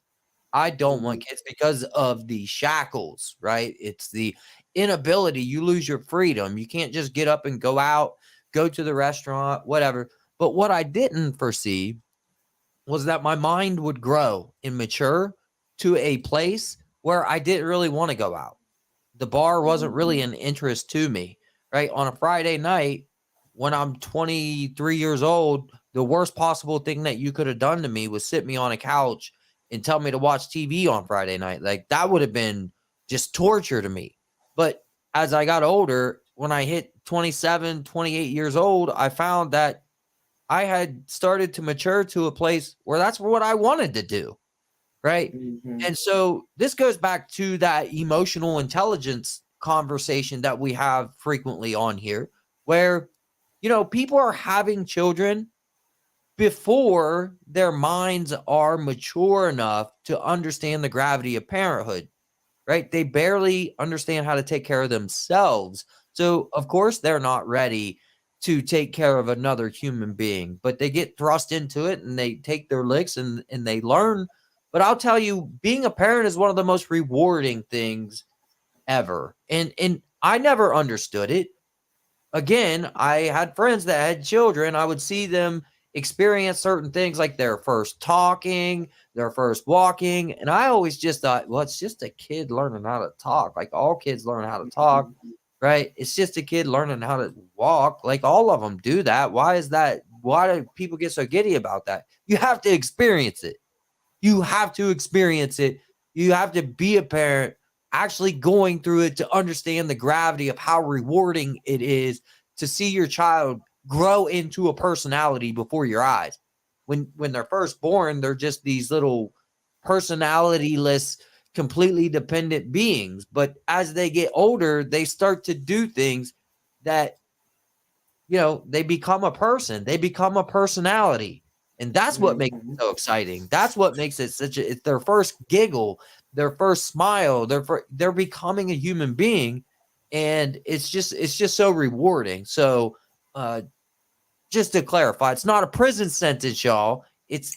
I don't want kids because of the shackles, right? It's the inability. You lose your freedom. You can't just get up and go out, go to the restaurant, whatever. But what I didn't foresee was that my mind would grow and mature to a place where I didn't really want to go out. The bar wasn't really an interest to me, right? On a Friday night, when I'm 23 years old, the worst possible thing that you could have done to me was sit me on a couch and tell me to watch TV on Friday night. Like that would have been just torture to me. But as I got older, when I hit 27, 28 years old, I found that I had started to mature to a place where that's what I wanted to do. Right. And so this goes back to that emotional intelligence conversation that we have frequently on here, where, people are having children before their minds are mature enough to understand the gravity of parenthood, right? They barely understand how to take care of themselves. So, of course, they're not ready to take care of another human being, but they get thrust into it and they take their licks and they learn. But I'll tell you, being a parent is one of the most rewarding things ever. And I never understood it. Again, I had friends that had children. I would see them experience certain things like their first talking, their first walking. And I always just thought, well, it's just a kid learning how to talk. Like all kids learn how to talk, right? It's just a kid learning how to walk. Like all of them do that. Why is that? Why do people get so giddy about that? You have to experience it. You have to experience it. You have to be a parent actually going through it to understand the gravity of how rewarding it is to see your child grow into a personality before your eyes. When they're first born, they're just these little personalityless, completely dependent beings. But as they get older, they start to do things that, they become a person, they become a personality. And that's what makes it so exciting. That's what makes it it's their first giggle, their first smile, they're becoming a human being. And it's just so rewarding. So just to clarify, it's not a prison sentence, y'all. It's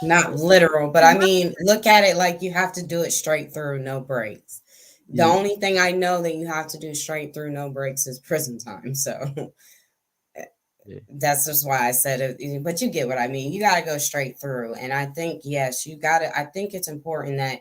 Not literal, but I mean, look at it like you have to do it straight through, no breaks. The only thing I know that you have to do straight through, no breaks, is prison time. So that's just why I said it. But you get what I mean. You got to go straight through. And I think, yes, you got to. I think it's important that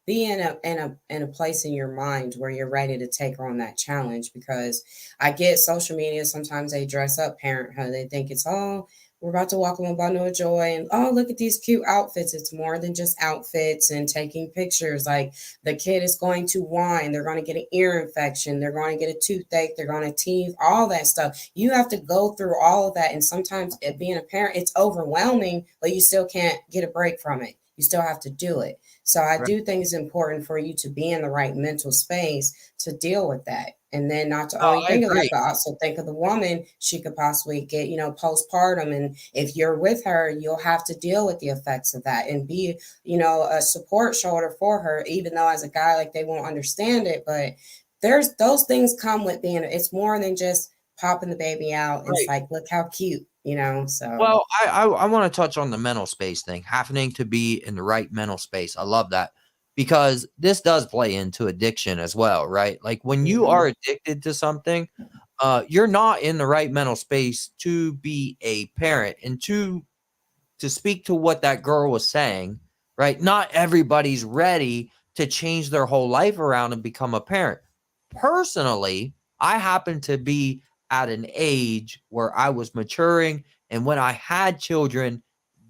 be in a place in your mind where you're ready to take on that challenge, because I get social media, sometimes they dress up parenthood. They think it's, oh, we're about to walk on a bundle of joy and, oh, look at these cute outfits. It's more than just outfits and taking pictures. Like the kid is going to whine, they're going to get an ear infection, they're going to get a toothache, they're going to teeth, all that stuff. You have to go through all of that, and sometimes being a parent, it's overwhelming, but you still can't get a break from it. You still have to do it. So I Right. do think it's important for you to be in the right mental space to deal with that. And then not to only I think of that, agree. but also think of the woman. She could possibly get, postpartum. And if you're with her, you'll have to deal with the effects of that and be, a support shoulder for her, even though as a guy, like they won't understand it. But there's those things come with being, it's more than just popping the baby out. It's Right. like, look how cute, so. Well, I want to touch on the mental space thing, having to be in the right mental space. I love that because this does play into addiction as well, right? Like when you are addicted to something, you're not in the right mental space to be a parent. And to speak to what that girl was saying, right? Not everybody's ready to change their whole life around and become a parent. Personally, I happen to be at an age where I was maturing. And when I had children,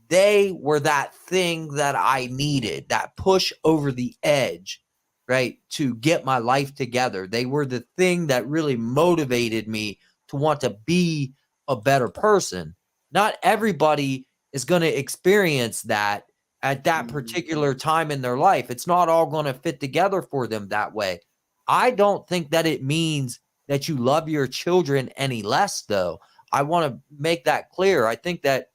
they were that thing that I needed, that push over the edge, right? To get my life together. They were the thing that really motivated me to want to be a better person. Not everybody is going to experience that at that particular time in their life. It's not all going to fit together for them that way. I don't think that it means that you love your children any less, though. I want to make that clear. I think that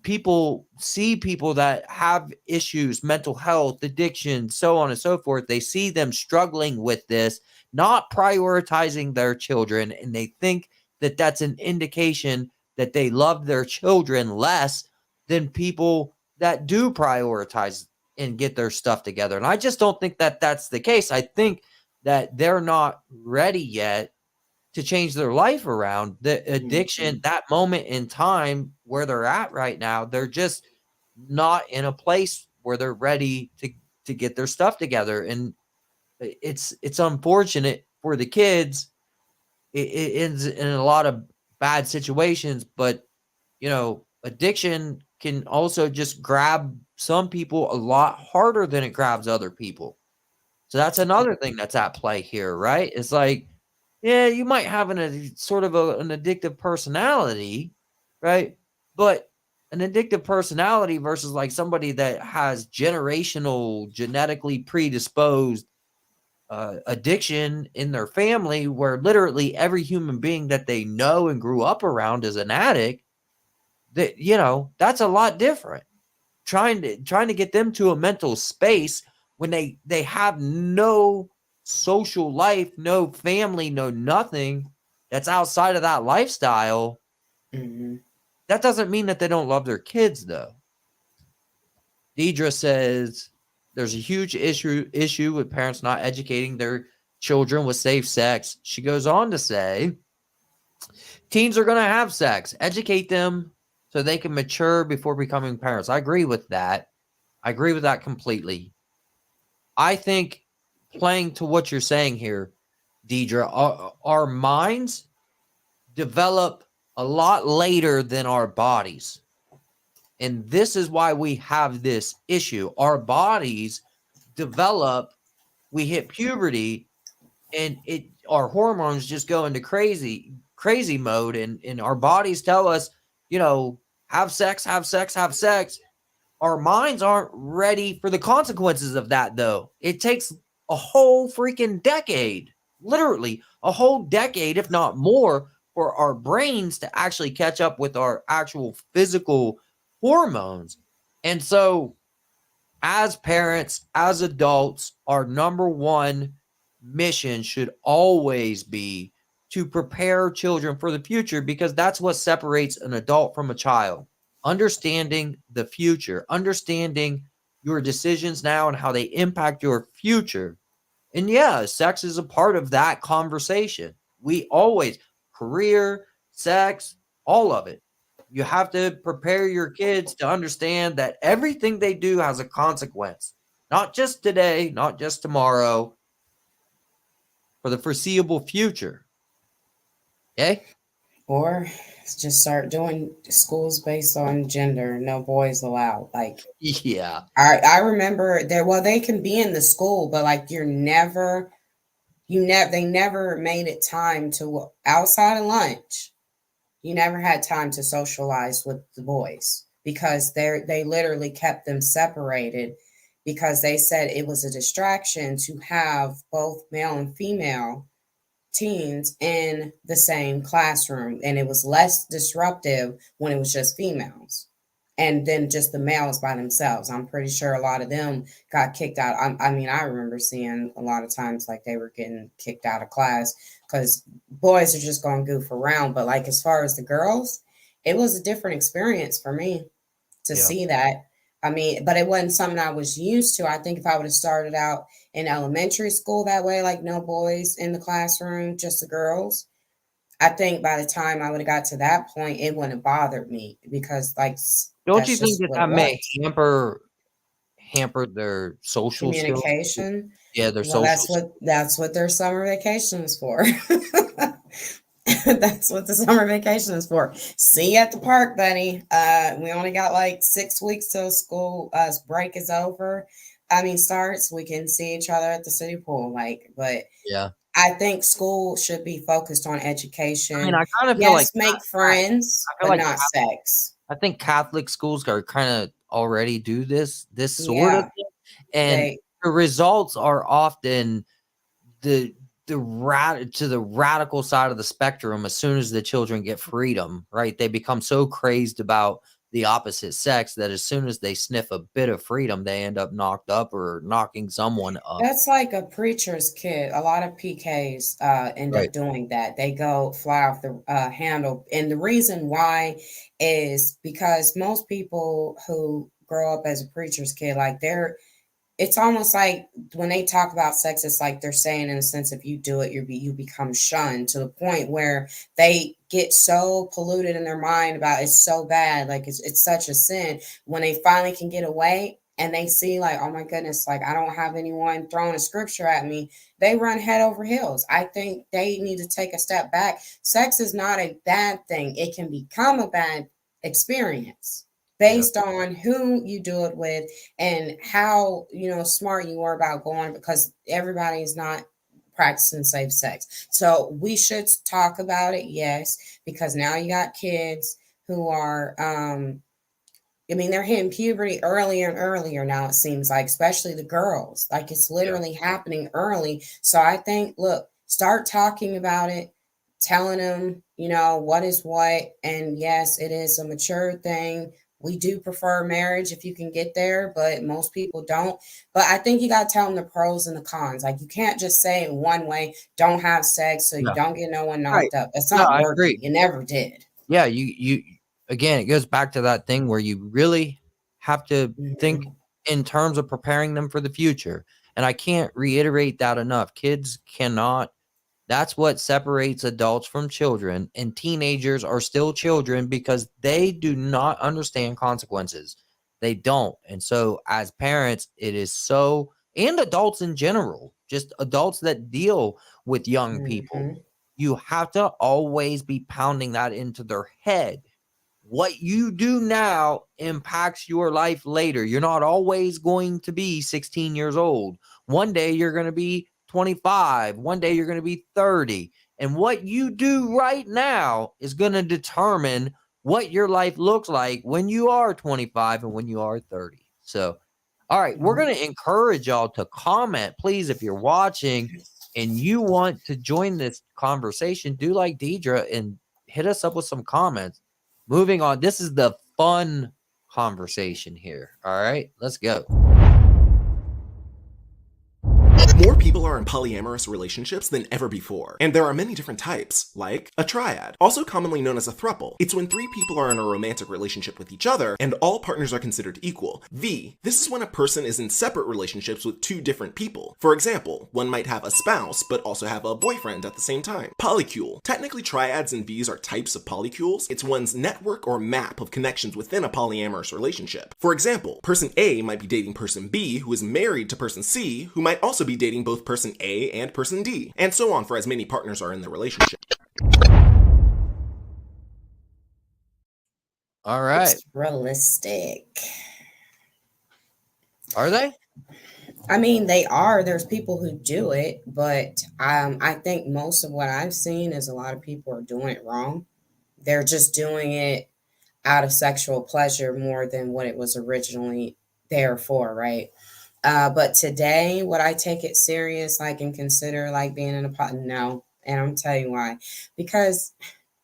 people see people that have issues, mental health, addiction, so on and so forth. They see them struggling with this, not prioritizing their children, and they think that that's an indication that they love their children less than people that do prioritize and get their stuff together. And I just don't think that that's the case. I think that they're not ready yet to change their life around. The addiction, that moment in time where they're at right now, they're just not in a place where they're ready to get their stuff together. And it's unfortunate for the kids. It ends in a lot of bad situations, but addiction can also just grab some people a lot harder than it grabs other people. So that's another thing that's at play here, right? It's like, yeah, you might have an sort of an addictive personality, right? But an addictive personality versus like somebody that has generational, genetically predisposed addiction in their family, where literally every human being that they know and grew up around is an addict, that's a lot different. Trying to get them to a mental space when they have no social life, no family, no nothing that's outside of that lifestyle. That doesn't mean that they don't love their kids, though. Deidre says there's a huge issue with parents not educating their children with safe sex. She goes on to say, teens are going to have sex. Educate them so they can mature before becoming parents. I agree with that. I agree with that completely. I think, playing to what you're saying here, Deidre, our minds develop a lot later than our bodies. And this is why we have this issue. Our bodies develop, we hit puberty, and our hormones just go into crazy mode, and our bodies tell us, have sex. Our minds aren't ready for the consequences of that, though. It takes a whole freaking decade, literally a whole decade, if not more, for our brains to actually catch up with our actual physical hormones. And so, as parents, as adults, our number one mission should always be to prepare children for the future, because that's what separates an adult from a child. Understanding the future, understanding your decisions now and how they impact your future. And yeah, sex is a part of that conversation. We always, career, sex, all of it. You have to prepare your kids to understand that everything they do has a consequence. Not just today, not just tomorrow, for the foreseeable future. Okay? Or just start doing schools based on gender, no boys allowed. Like, yeah, I remember they can be in the school, but like they never made it time to, outside of lunch, you never had time to socialize with the boys, because they literally kept them separated, because they said it was a distraction to have both male and female teens in the same classroom, and it was less disruptive when it was just females and then just the males by themselves. I'm pretty sure a lot of them got kicked out. I mean, I remember seeing a lot of times like they were getting kicked out of class because boys are just going to goof around. But like as far as the girls, it was a different experience for me to see that. I mean, but it wasn't something I was used to. I think if I would have started out in elementary school that way, like no boys in the classroom, just the girls, I think by the time I would have got to that point, it wouldn't have bothered me, because like, don't you that's think just that what that it may was. hamper their social skills? Communication. Yeah, their Well, social. that's what their summer vacation is for. That's what the summer vacation is for. See you at the park, buddy. We only got like 6 weeks till school break is over. I mean, starts. We can see each other at the city pool, like. But Yeah. I think school should be focused on I mean, education. I kind of feel like Yes, make friends, I feel but like not sex. I think Catholic schools are kind of already do this sort of Yeah, thing, and they. the results are often the the radical side of the spectrum. As soon as the children get freedom, right, they become so crazed about the opposite sex that as soon as they sniff a bit of freedom, they end up knocked up or knocking someone up. That's like a preacher's kid. A lot of PKs end Right. up doing that. They go fly off the handle. And the reason why is because most people who grow up as a preacher's kid, like it's almost like when they talk about sex, it's like they're saying in a sense, if you do it, you become shunned to the point where they get so polluted in their mind about it's so bad, like it's such a sin. When they finally can get away and they see like, oh my goodness, like I don't have anyone throwing a scripture at me, they run head over heels. I think they need to take a step back. Sex is not a bad thing. It can become a bad experience Yeah. based on who you do it with and how smart you are about going, because everybody is not practicing safe sex. So we should talk about it, yes, because now you got kids who are I mean, they're hitting puberty earlier and earlier now, it seems like, especially the girls. Like it's Yeah. literally happening early. So I think, look, start talking about it, telling them, what is what. And yes, it is a mature thing. We do prefer marriage if you can get there, but most people don't. But I think you got to tell them the pros and the cons. Like you can't just say it one way, don't have sex so you Yeah. don't get no one Right. knocked up. It's No, not I working. agree. You never did. Yeah, you again, it goes back to that thing where you really have to think Mhm. in terms of preparing them for the future. And I can't reiterate that enough. Kids cannot That's what separates adults from children, and teenagers are still children because they do not understand consequences. They don't. And so as parents, it is so, and adults in general, just adults that deal with young people, Mhm. you have to always be pounding that into their head. What you do now impacts your life later. You're not always going to be 16 years old. One day you're going to be 25. One day you're going to be 30. And what you do right now is going to determine what your life looks like when you are 25 and when you are 30. So, all right, we're Mhm. going to encourage y'all to comment, please, if you're watching and you want to join this conversation, do like Deidre and hit us up with some comments. Moving on, this is the fun conversation here. All right, let's go. More people are in polyamorous relationships than ever before, and there are many different types, like a triad, also commonly known as a throuple. It's when 3 people are in a romantic relationship with each other, and all partners are considered equal. This is when a person is in separate relationships with 2 different people. For example, one might have a spouse, but also have a boyfriend at the same time. Polycule. Technically, triads and Vs are types of polycules. It's one's network or map of connections within a polyamorous relationship. For example, person A might be dating person B, who is married to person C, who might also be dating both person A and person D, and so on for as many partners are in the relationship. All right. It's realistic. Are they? I mean, they are. There's people who do it, but I think most of what I've seen is a lot of people are doing it wrong. They're just doing it out of sexual pleasure more than what it was originally there for, right? But today, would I take it serious, like, and consider like being in a pot? No, and I'm telling you why. Because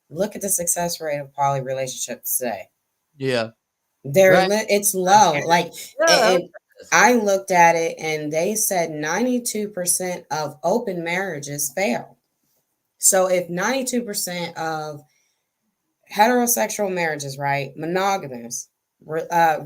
look at the success rate of poly relationships today. Yeah. They're Right. it's low. Like Yeah. it, I looked at it and they said 92% of open marriages fail. So if 92% of heterosexual marriages, right, monogamous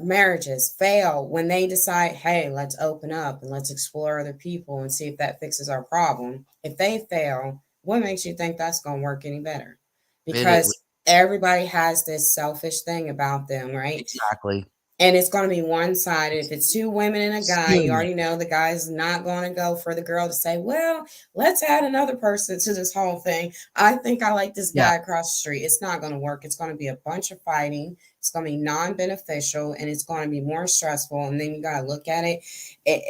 marriages fail when they decide, hey, let's open up and let's explore other people and see if that fixes our problem. If they fail, what makes you think that's going to work any better? It Because everybody has this selfish thing about them, right? exactly. And it's going to be one sided. If it's two women and a guy, you Assuming. already know the guy's not going to go for the girl to say, well, let's add another person to this whole thing. I think I like this Yeah. guy across the street. It's not going to work. It's going to be a bunch of fighting. It's going to be non beneficial and it's going to be more stressful. And then you got to look at it. it.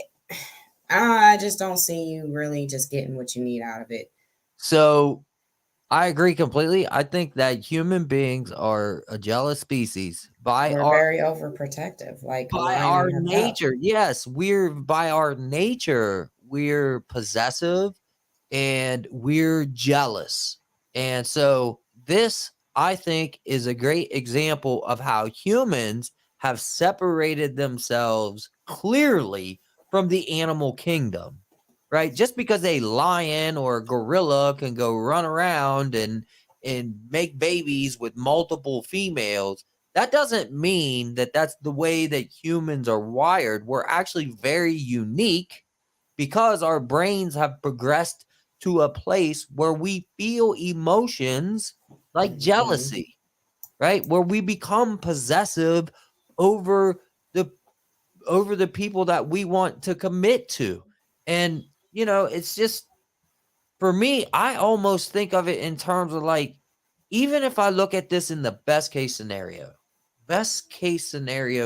I just don't see you really just getting what you need out of it. So I agree completely. I think that human beings are a jealous species We're very overprotective, like a by lion our in her cup. nature. Yes, by our nature, we're possessive and we're jealous. And so this, I think, is a great example of how humans have separated themselves clearly from the animal kingdom, right? Just because a lion or a gorilla can go run around and make babies with multiple females, that doesn't mean that that's the way that humans are wired. We're actually very unique because our brains have progressed to a place where we feel emotions like Mhm. jealousy, right? Where we become possessive over the people that we want to commit to. And it's just, for me, I almost think of it in terms of like, even if I look at this in the best case scenario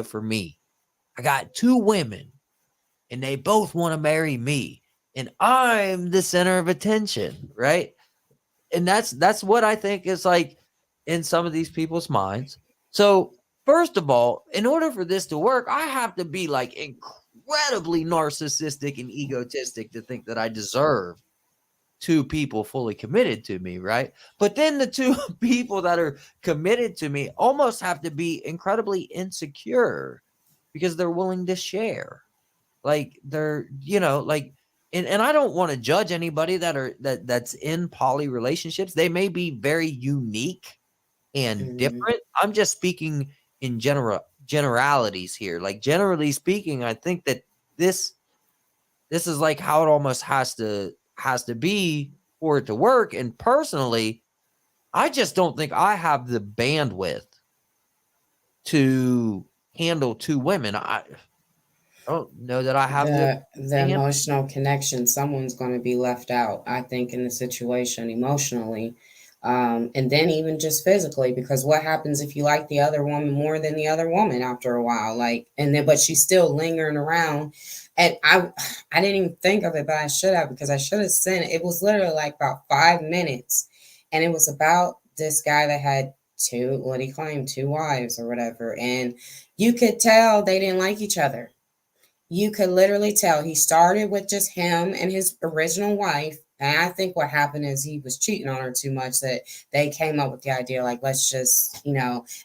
for me, I got two women and they both want to marry me and I'm the center of attention, right? And that's what I think is like in some of these people's minds. So, first of all, in order for this to work, I have to be like incredibly narcissistic and egotistic to think that I deserve two people fully committed to me, right? But then the two people that are committed to me almost have to be incredibly insecure because they're willing to share. Like they're, like, and I don't want to judge anybody that's in poly relationships. They may be very unique and Mhm. different. I'm just speaking in generalities here. Like generally speaking, I think that this this is like how it almost has to be for it to work. And personally, I just don't think I have the bandwidth to handle two women. I don't know that I have the The to handle. emotional connection, someone's going to be left out, I think, in the situation emotionally, and then even just physically, because what happens if you like the other woman more than the other woman after a while, like, and then but she's still lingering around. And I didn't even think of it, but I should have, because I should have sent it. It was literally like about 5 minutes, and it was about this guy that had two, what he claimed, two wives or whatever, and you could tell they didn't like each other. You could literally tell he started with just him and his original wife. And I think what happened is he was cheating on her too much, that they came up with the idea, like, let's just,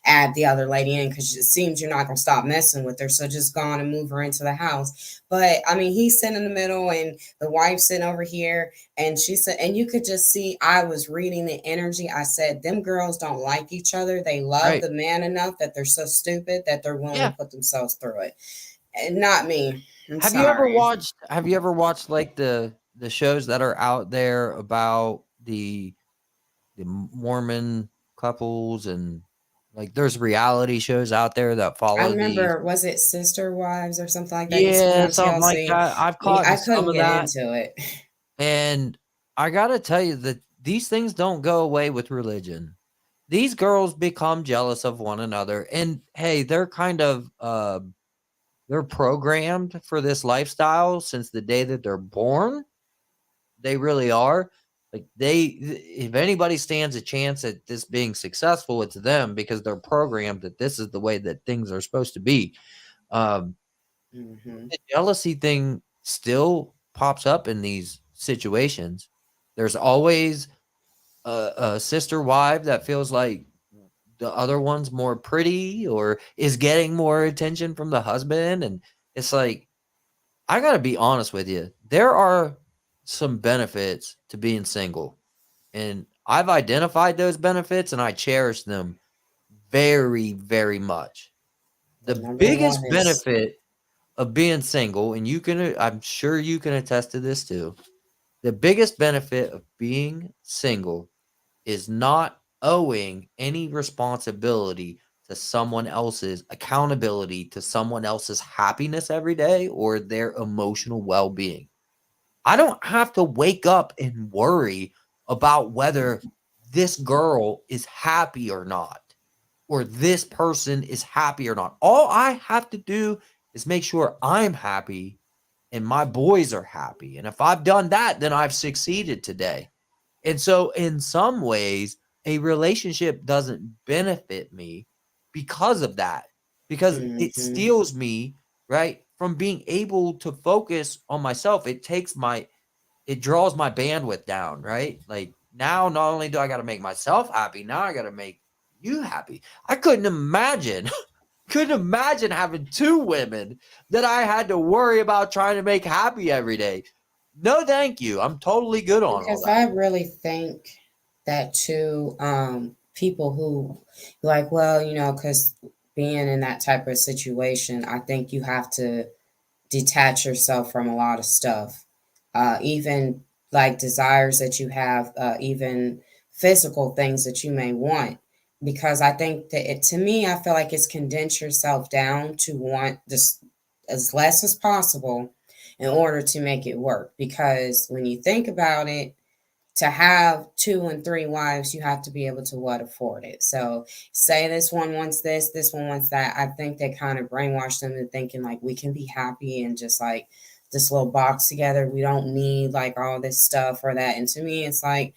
add the other lady in because it seems you're not going to stop messing with her. So just go on and move her into the house. But I mean, he's sitting in the middle and the wife's sitting over here. And she said, and you could just see, I was reading the energy. I said, them girls don't like each other. They love Right. the man enough that they're so stupid that they're willing Yeah. to put themselves through it. Not me. I'm Have you ever sorry. watched like the shows that are out there about the Mormon couples, and like there's reality shows out there that I follow these. remember, was it Sister Wives or something like that used to be Yeah, on something like TLC? that. I've caught I in some couldn't of get that, into it. and I gotta tell you that these things don't go away with religion. These girls become jealous of one another, and hey, they're kind of they're programmed for this lifestyle since the day that they're born. They really are. Like if anybody stands a chance at this being successful, it's them because they're programmed that this is the way that things are supposed to be. Um, Hmm. the jealousy thing still pops up in these situations. There's always a sister wife that feels like the other one's more pretty or is getting more attention from the husband. And it's like, I got to be honest with you. There are some benefits to being single. And I've identified those benefits and I cherish them very, very much. The The number one biggest is benefit of being single, and I'm sure you can attest to this too. The biggest benefit of being single is not owing any responsibility to someone else's accountability, to someone else's happiness every day or their emotional well-being. I don't have to wake up and worry about whether this girl is happy or not, or this person is happy or not. All I have to do is make sure I'm happy and my boys are happy. And if I've done that, then I've succeeded today. And so, in some ways, a relationship doesn't benefit me because of that, because it Mm-hmm. steals me, right, from being able to focus on myself. It draws my bandwidth down, right? Like now, not only do I got to make myself happy, now I got to make you happy. I couldn't imagine having two women that I had to worry about trying to make happy every day. No, thank you. I'm totally good on all Because that. I really think that too, people who like, well, because being in that type of situation, I think you have to detach yourself from a lot of stuff, even like desires that you have, even physical things that you may want. Because I think that to me, I feel like it's condense yourself down to want this as less as possible in order to make it work. Because when you think about it, to have 2 and 3 wives, you have to be able to what afford it. So say this one wants this one wants that. I think they kind of brainwash them into thinking like we can be happy and just like this little box together. We don't need like all this stuff or that. And to me, it's like,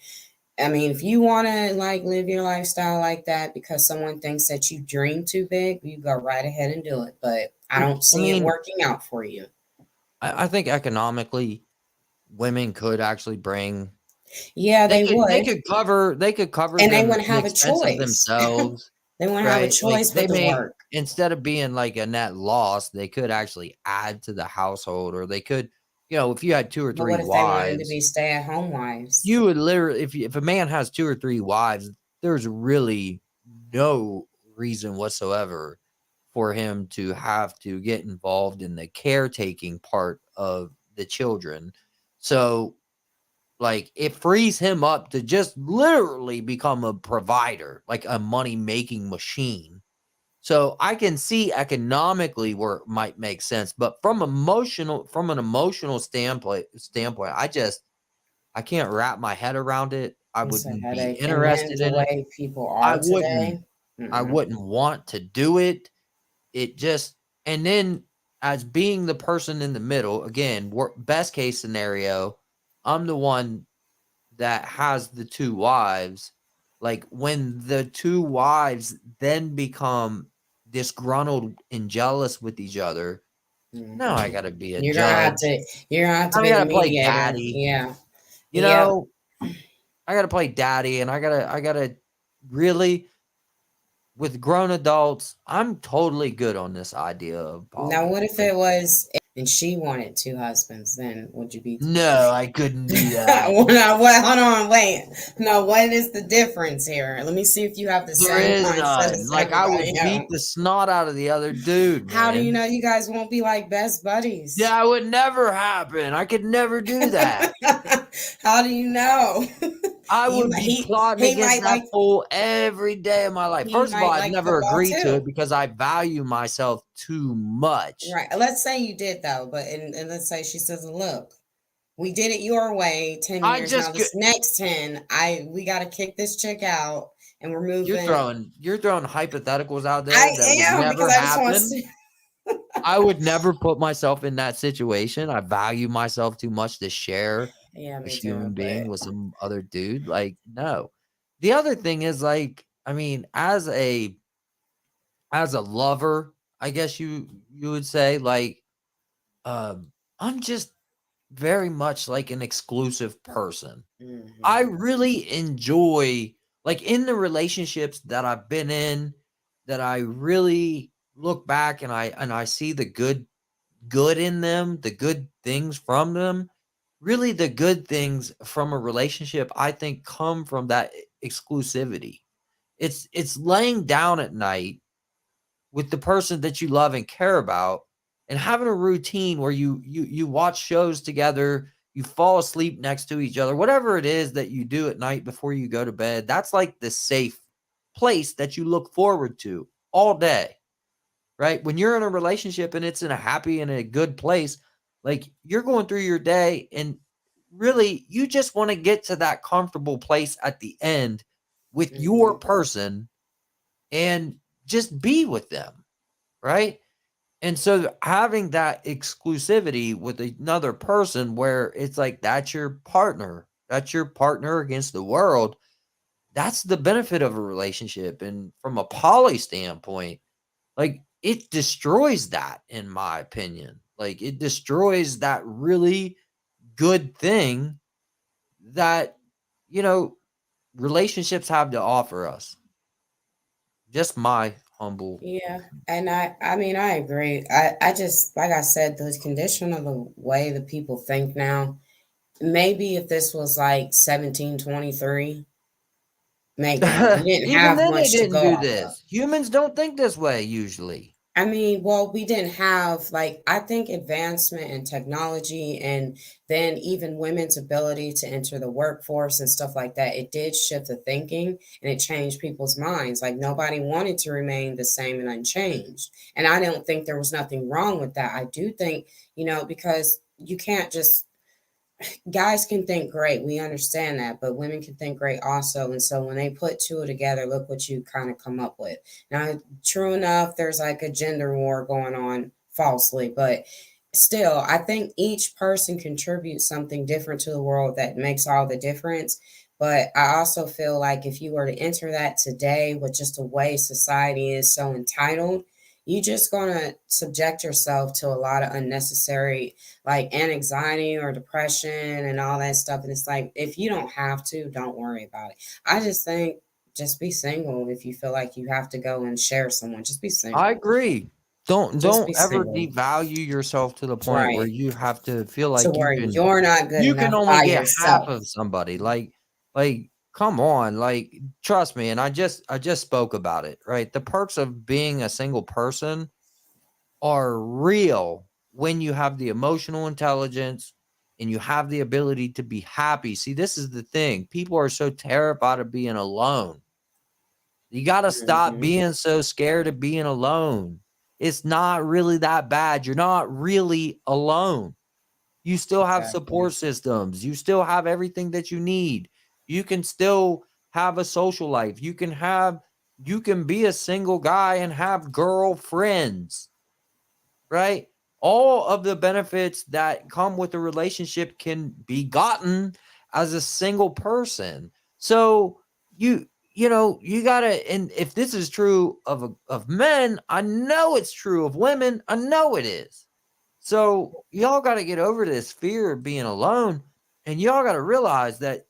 I mean, if you want to like live your lifestyle like that because someone thinks that you dream too big, you go right ahead and do it. But I don't I see it mean, working out for you. I think economically, women could actually bring. Yeah, They they could would. cover And they them wouldn't the have a expense of choice. themselves, They wouldn't have a right? Like choice they but to may, work. instead of being like a net loss, they could actually add to the household, or they could, if you had two or But three what if they wanted to wives, be stay-at-home wives? you would literally, if a man has two or three wives, there's really no reason whatsoever for him to have to get involved in the caretaking part of the children. So, like, it frees him up to just literally become a provider, like a money making machine. So I can see economically where it might make sense, but from an emotional standpoint, I can't wrap my head around it. I It's a wouldn't be headache. And then interested the in it. way people I are wouldn't today, I mm-mm. wouldn't want to do it. It just, and then as being the person in the middle, again, best case scenario, I'm the one that has the two wives. Like when the two wives then become disgruntled and jealous with each other, now I Mhm. gotta be a You're gonna have judge. to you're gonna have to I be the gotta play mediator. daddy. Yeah. You Yep. know, I gotta play daddy, and I gotta really, with grown adults, I'm totally good on this idea of Now what if polyamory. it was and she wanted 2 husbands, then would you be No, I couldn't do that. well, now, hold on, wait. No, what is the difference here? Let me see if you have the There same is mindset none. as Like, I everybody would beat the else. snot out of the other dude, How do you man. know you guys won't be like best buddies? That would never happen. I could never do that. How do you know? I He would mi- be plotting he against might that like fool every day of my life. he First of all, might I'd like never football agree to it too. because I value myself too much. Right. Let's say you did though, but and let's say she says, "Look, we did it your way 10 I years. Now just this next 10, we got to kick this chick out and we're moving." you're throwing hypotheticals out there I that would am because never I just want to happen. see. I would never put myself in that situation. I value myself too much to share Yeah, a me human too, being but with some other dude. Like, no. The other thing is, like, I mean, as a lover, I guess you would say, like, I'm just very much like an exclusive person. I mhm. really enjoy, like, in the relationships that I've been in, that I really look back and I see the good in them, the good things from them. Really, the good things from a relationship, I think, come from that exclusivity. It's laying down at night with the person that you love and care about, and having a routine where you watch shows together, you fall asleep next to each other, whatever it is that you do at night before you go to bed. That's like the safe place that you look forward to all day, right? When you're in a relationship and it's in a happy and a good place, like you're going through your day and really you just want to get to that comfortable place at the end with your person and just be with them, right? And so having that exclusivity with another person where it's like that's your partner against the world, that's the benefit of a relationship. And from a poly standpoint, like it destroys that, in my opinion. Like it destroys that really good thing that, you know, relationships have to offer us. Just my humble. Yeah, and I mean I agree. I just like I said, the condition of the way the people think now, maybe if this was like 1723, maybe we didn't Even have then, they much to didn't go do off of. this. Humans don't think this way usually. I mean, well, we didn't have like I think advancement in technology and then even women's ability to enter the workforce and stuff like that, it did shift the thinking and it changed people's minds. Like nobody wanted to remain the same and unchanged. And I don't think there was nothing wrong with that. I do think, because you can't just guys can think great. We understand that, but women can think great also. And so when they put two together, look what you kind of come up with. Now, true enough, there's like a gender war going on falsely, but still, I think each person contributes something different to the world that makes all the difference. But I also feel like if you were to enter that today with just the way society is so entitled, you just gonna subject yourself to a lot of unnecessary like anxiety or depression and all that stuff. And it's like if you don't have to, don't worry about it. I just think just be single if you feel like you have to go and share someone. Just be I single. agree. Don't Just don't be ever single. devalue yourself to the That's point where right. you have to feel To like where you're not good you can enough only by get half yourself. of somebody. Like come on, like trust me. And I just spoke about it, right? The perks of being a single person are real when you have the emotional intelligence and you have the ability to be happy. See, this is the thing. People are so terrified of being alone. You got to stop Hmm. being so scared of being alone. It's not really that bad. You're not really alone. You still have Exactly. support systems. You still have everything that you need. You can still have a social life. You can be a single guy and have girlfriends, right? All of the benefits that come with a relationship can be gotten as a single person. So you gotta, and if this is true of men, I know it's true of women. I know it is. So y'all got to get over this fear of being alone, and y'all got to realize that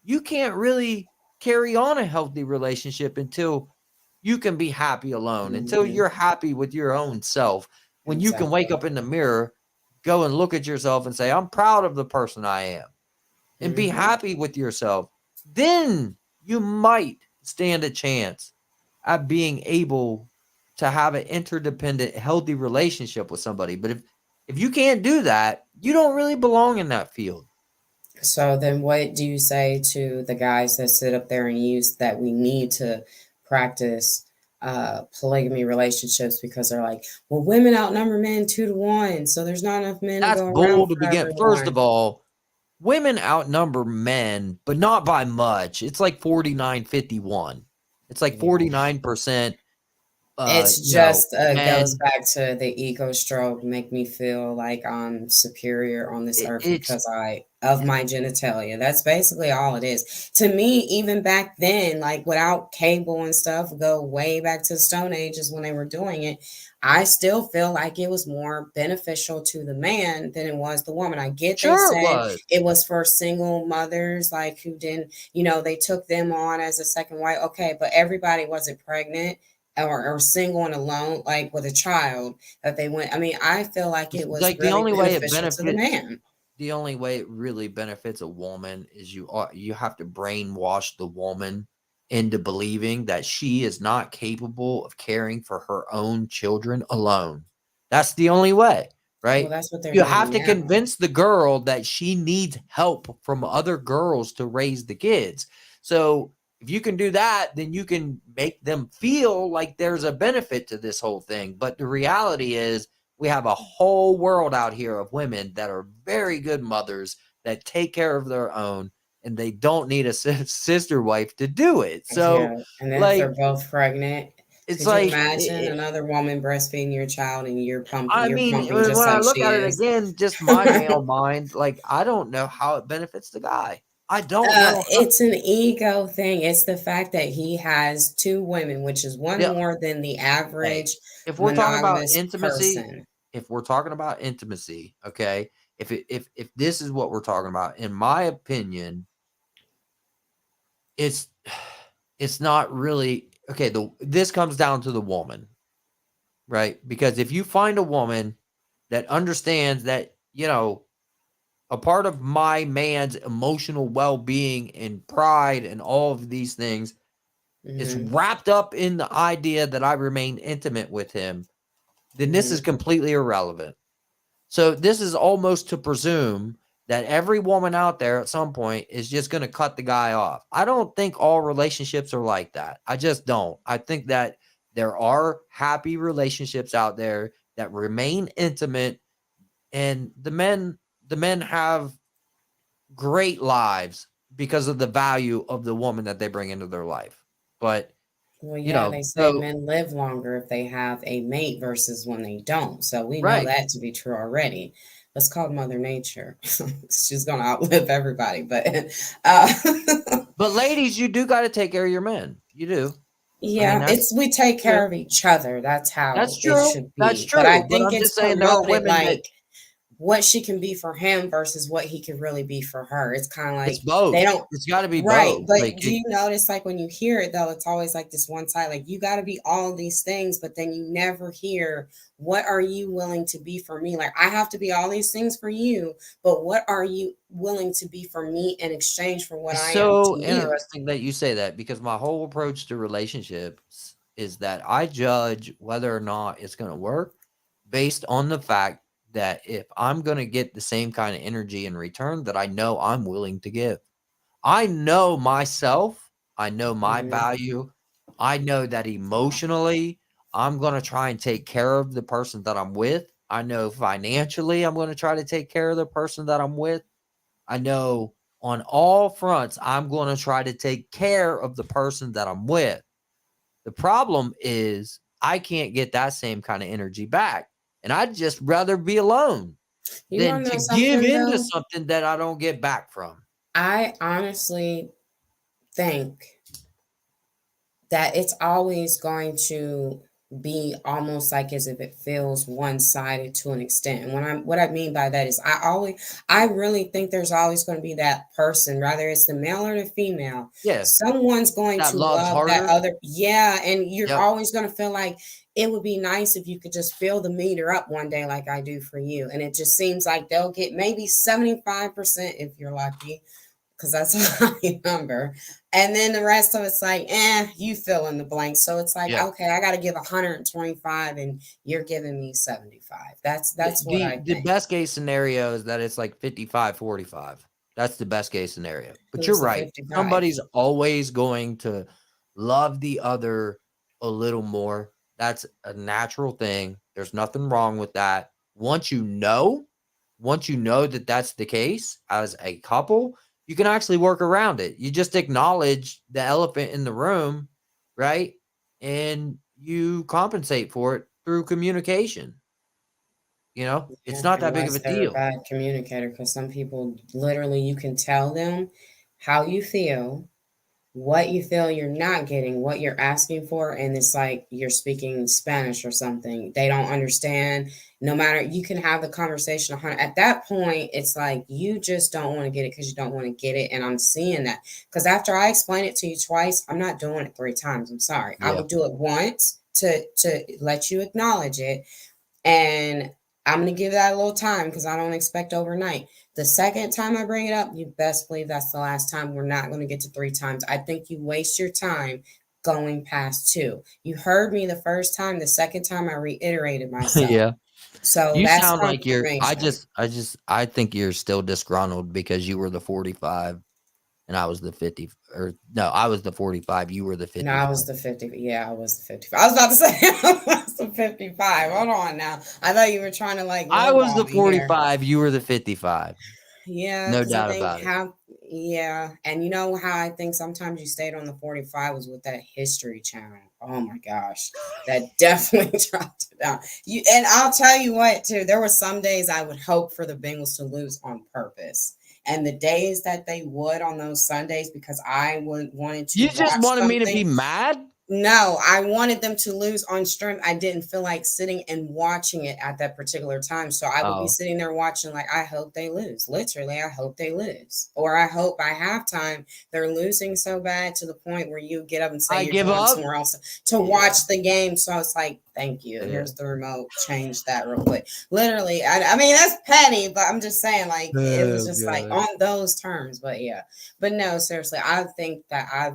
you can't really carry on a healthy relationship until you can be happy alone, until Hmm. you're happy with your own self. When you can wake Exactly. up in the mirror, go and look at yourself and say, I'm proud of the person I am, and be Hmm. happy with yourself, then you might stand a chance at being able to have an interdependent, healthy relationship with somebody. But if you can't do that, you don't really belong in that field. So then what do you say to the guys that sit up there and use that we need to practice polygamy relationships because they're like, well, women outnumber men 2 to 1, so there's not enough men to That's go around bull to for begin. First of everyone. all, women outnumber men, but not by much. It's like 49-51. It's like Yeah. 49%, It's just goes men. back to the ego stroke, make me feel like I'm superior on this It, earth it's because I of my genitalia. That's basically all it is. To me, even back then, like without cable and stuff, go way back to the Stone Ages when they were doing it, I still feel like it was more beneficial to the man than it was the woman. I get they sure it said was. it was for single mothers, like who didn't, they took them on as a second wife. Okay, but everybody wasn't pregnant or single and alone, like with a child that they went. I mean, I feel like it was Like the really only way it beneficial to the benefits man. the only way it really benefits a woman is you have to brainwash the woman into believing that she is not capable of caring for her own children alone. That's the only way, Well, right? that's what they're You doing have to now. convince the girl that she needs help from other girls to raise the kids. So If you can do that, then you can make them feel like there's a benefit to this whole thing. But the reality is, we have a whole world out here of women that are very good mothers that take care of their own, and they don't need a sister wife to do it. So, Yeah, and then if like, they're both pregnant, it's could you like, imagine another woman breastfeeding your child and you're I mean, pumping when just I like look she at it is? again, just my male mind, like, I don't know how it benefits the guy. I don't know how. It's an ego thing. It's the fact that he has two women, which is one Yeah, more than the hey, average if we're talking about monogamous intimacy, person. okay, if this is what we're talking about, in my opinion, it's it's not really okay. This comes down to the woman, right? Because if you find a woman that understands that, a part of my man's emotional well-being and pride and all of these things is Hmm. wrapped up in the idea that I remain intimate with him, then this is Hmm. completely irrelevant. So this is almost to presume that every woman out there at some point is just going to cut the guy off. I don't think all relationships are like that. I just don't. I think that there are happy relationships out there that remain intimate, and the men have great lives because of the value of the woman that they bring into their life. But, Well, yeah, they say so men live longer if they have a mate versus when they don't. So we know right. that to be true already. Let's call Mother Nature. She's gonna outlive everybody, but uh, But ladies, you do got to take care of your men. You do. I mean, yeah, it's we take yeah, care of each other. That's how that's it true. should That's be. But I true. But think I'm it's just saying there are promoted women that like what she can be for him versus what he can really be for her. It's kind of it's like both. they don't. It's got to be Right. both. But Like, do you notice, like, when you hear it, though, it's always like this one side, like, you got to be all of these things, but then you never hear, what are you willing to be for me? Like, I have to be all these things for you, but what are you willing to be for me in exchange for what it's I am to so you? interesting that you say that, because my whole approach to relationships is that I judge whether or not it's going to work based on the fact that if I'm going to get the same kind of energy in return that I know I'm willing to give. I know myself. I know my Mhm. value. I know that emotionally, I'm going to try and take care of the person that I'm with. I know financially, I'm going to try to take care of the person that I'm with. I know on all fronts, I'm going to try to take care of the person that I'm with. The problem is, I can't get that same kind of energy back. And I'd just rather be alone You than want to to know give something, into though? something that I don't get back from. I honestly think that it's always going to be almost like as if it feels one-sided to an extent. And what I mean by that is I really think there's always going to be that person, whether it's the male or the female, Yeah. someone's going That to loves love that harder. other. Yeah, and you're Yep. always going to feel like it would be nice if you could just fill the meter up one day like I do for you. And it just seems like they'll get maybe 75% if you're lucky, because that's a high number. And then the rest of it's like, you fill in the blank. So it's like, Yeah. okay, I got to give 125 and you're giving me 75. The, That's what the I the think. best case scenario is that it's like 55-45. That's the best case scenario. But you're Who's the right. 55? Somebody's always going to love the other a little more. That's a natural thing. There's nothing wrong with that. Once you know that that's the case as a couple, you can actually work around it. You just acknowledge the elephant in the room, right? And you compensate for it through communication. It's Yeah, not that big of unless a they're a deal. bad communicator, because some people literally you can tell them how you feel, what you feel you're not getting, what you're asking for, and it's like you're speaking Spanish or something. They don't understand. No matter, you can have the conversation 100. At that point, it's like you just don't want to get it because you don't want to get it. And I'm seeing that because after I explain it to you twice, I'm not doing it three times. I'm sorry. I Yeah. will do it once to let you acknowledge it, and I'm going to give that a little time because I don't expect overnight. The second time I bring it up, you best believe that's the last time. We're not going to get to three times. I think you waste your time going past two. You heard me the first time. The second time, I reiterated myself. Yeah. So You that's sound like you're I confirmation. just I think you're still disgruntled because you were the 45. and I was the 50, or no, I was the 45. You were the No, 55. I was the 50. Yeah, I was the 55. I was about to say I was the 55. Hold on now. I thought you were trying to like I was the lowball me here. 45. You were the 55. Yeah, No because I doubt think about it. and you know how I think sometimes you stayed on the 45 was with that History Channel. Oh my gosh, that definitely dropped it down. And I'll tell you what, too, there were some days I would hope for the Bengals to lose on purpose. And the days that they would on those Sundays, because I wanted to You just watch wanted me to be something. mad? No, I wanted them to lose on stream. I didn't feel like sitting and watching it at that particular time. So I would be Oh, sitting there watching, like, I hope they lose. Literally, I hope they lose. Or I hope by halftime they're losing so bad to the point where you get up and say I you're give going up? somewhere else to Yeah. watch the game. So I was like, thank you. Yeah. Here's the remote. Change that real quick. Literally, I mean, that's petty, but I'm just saying, like, it was Oh, just like God. on those terms. But yeah. But no, seriously, I think that I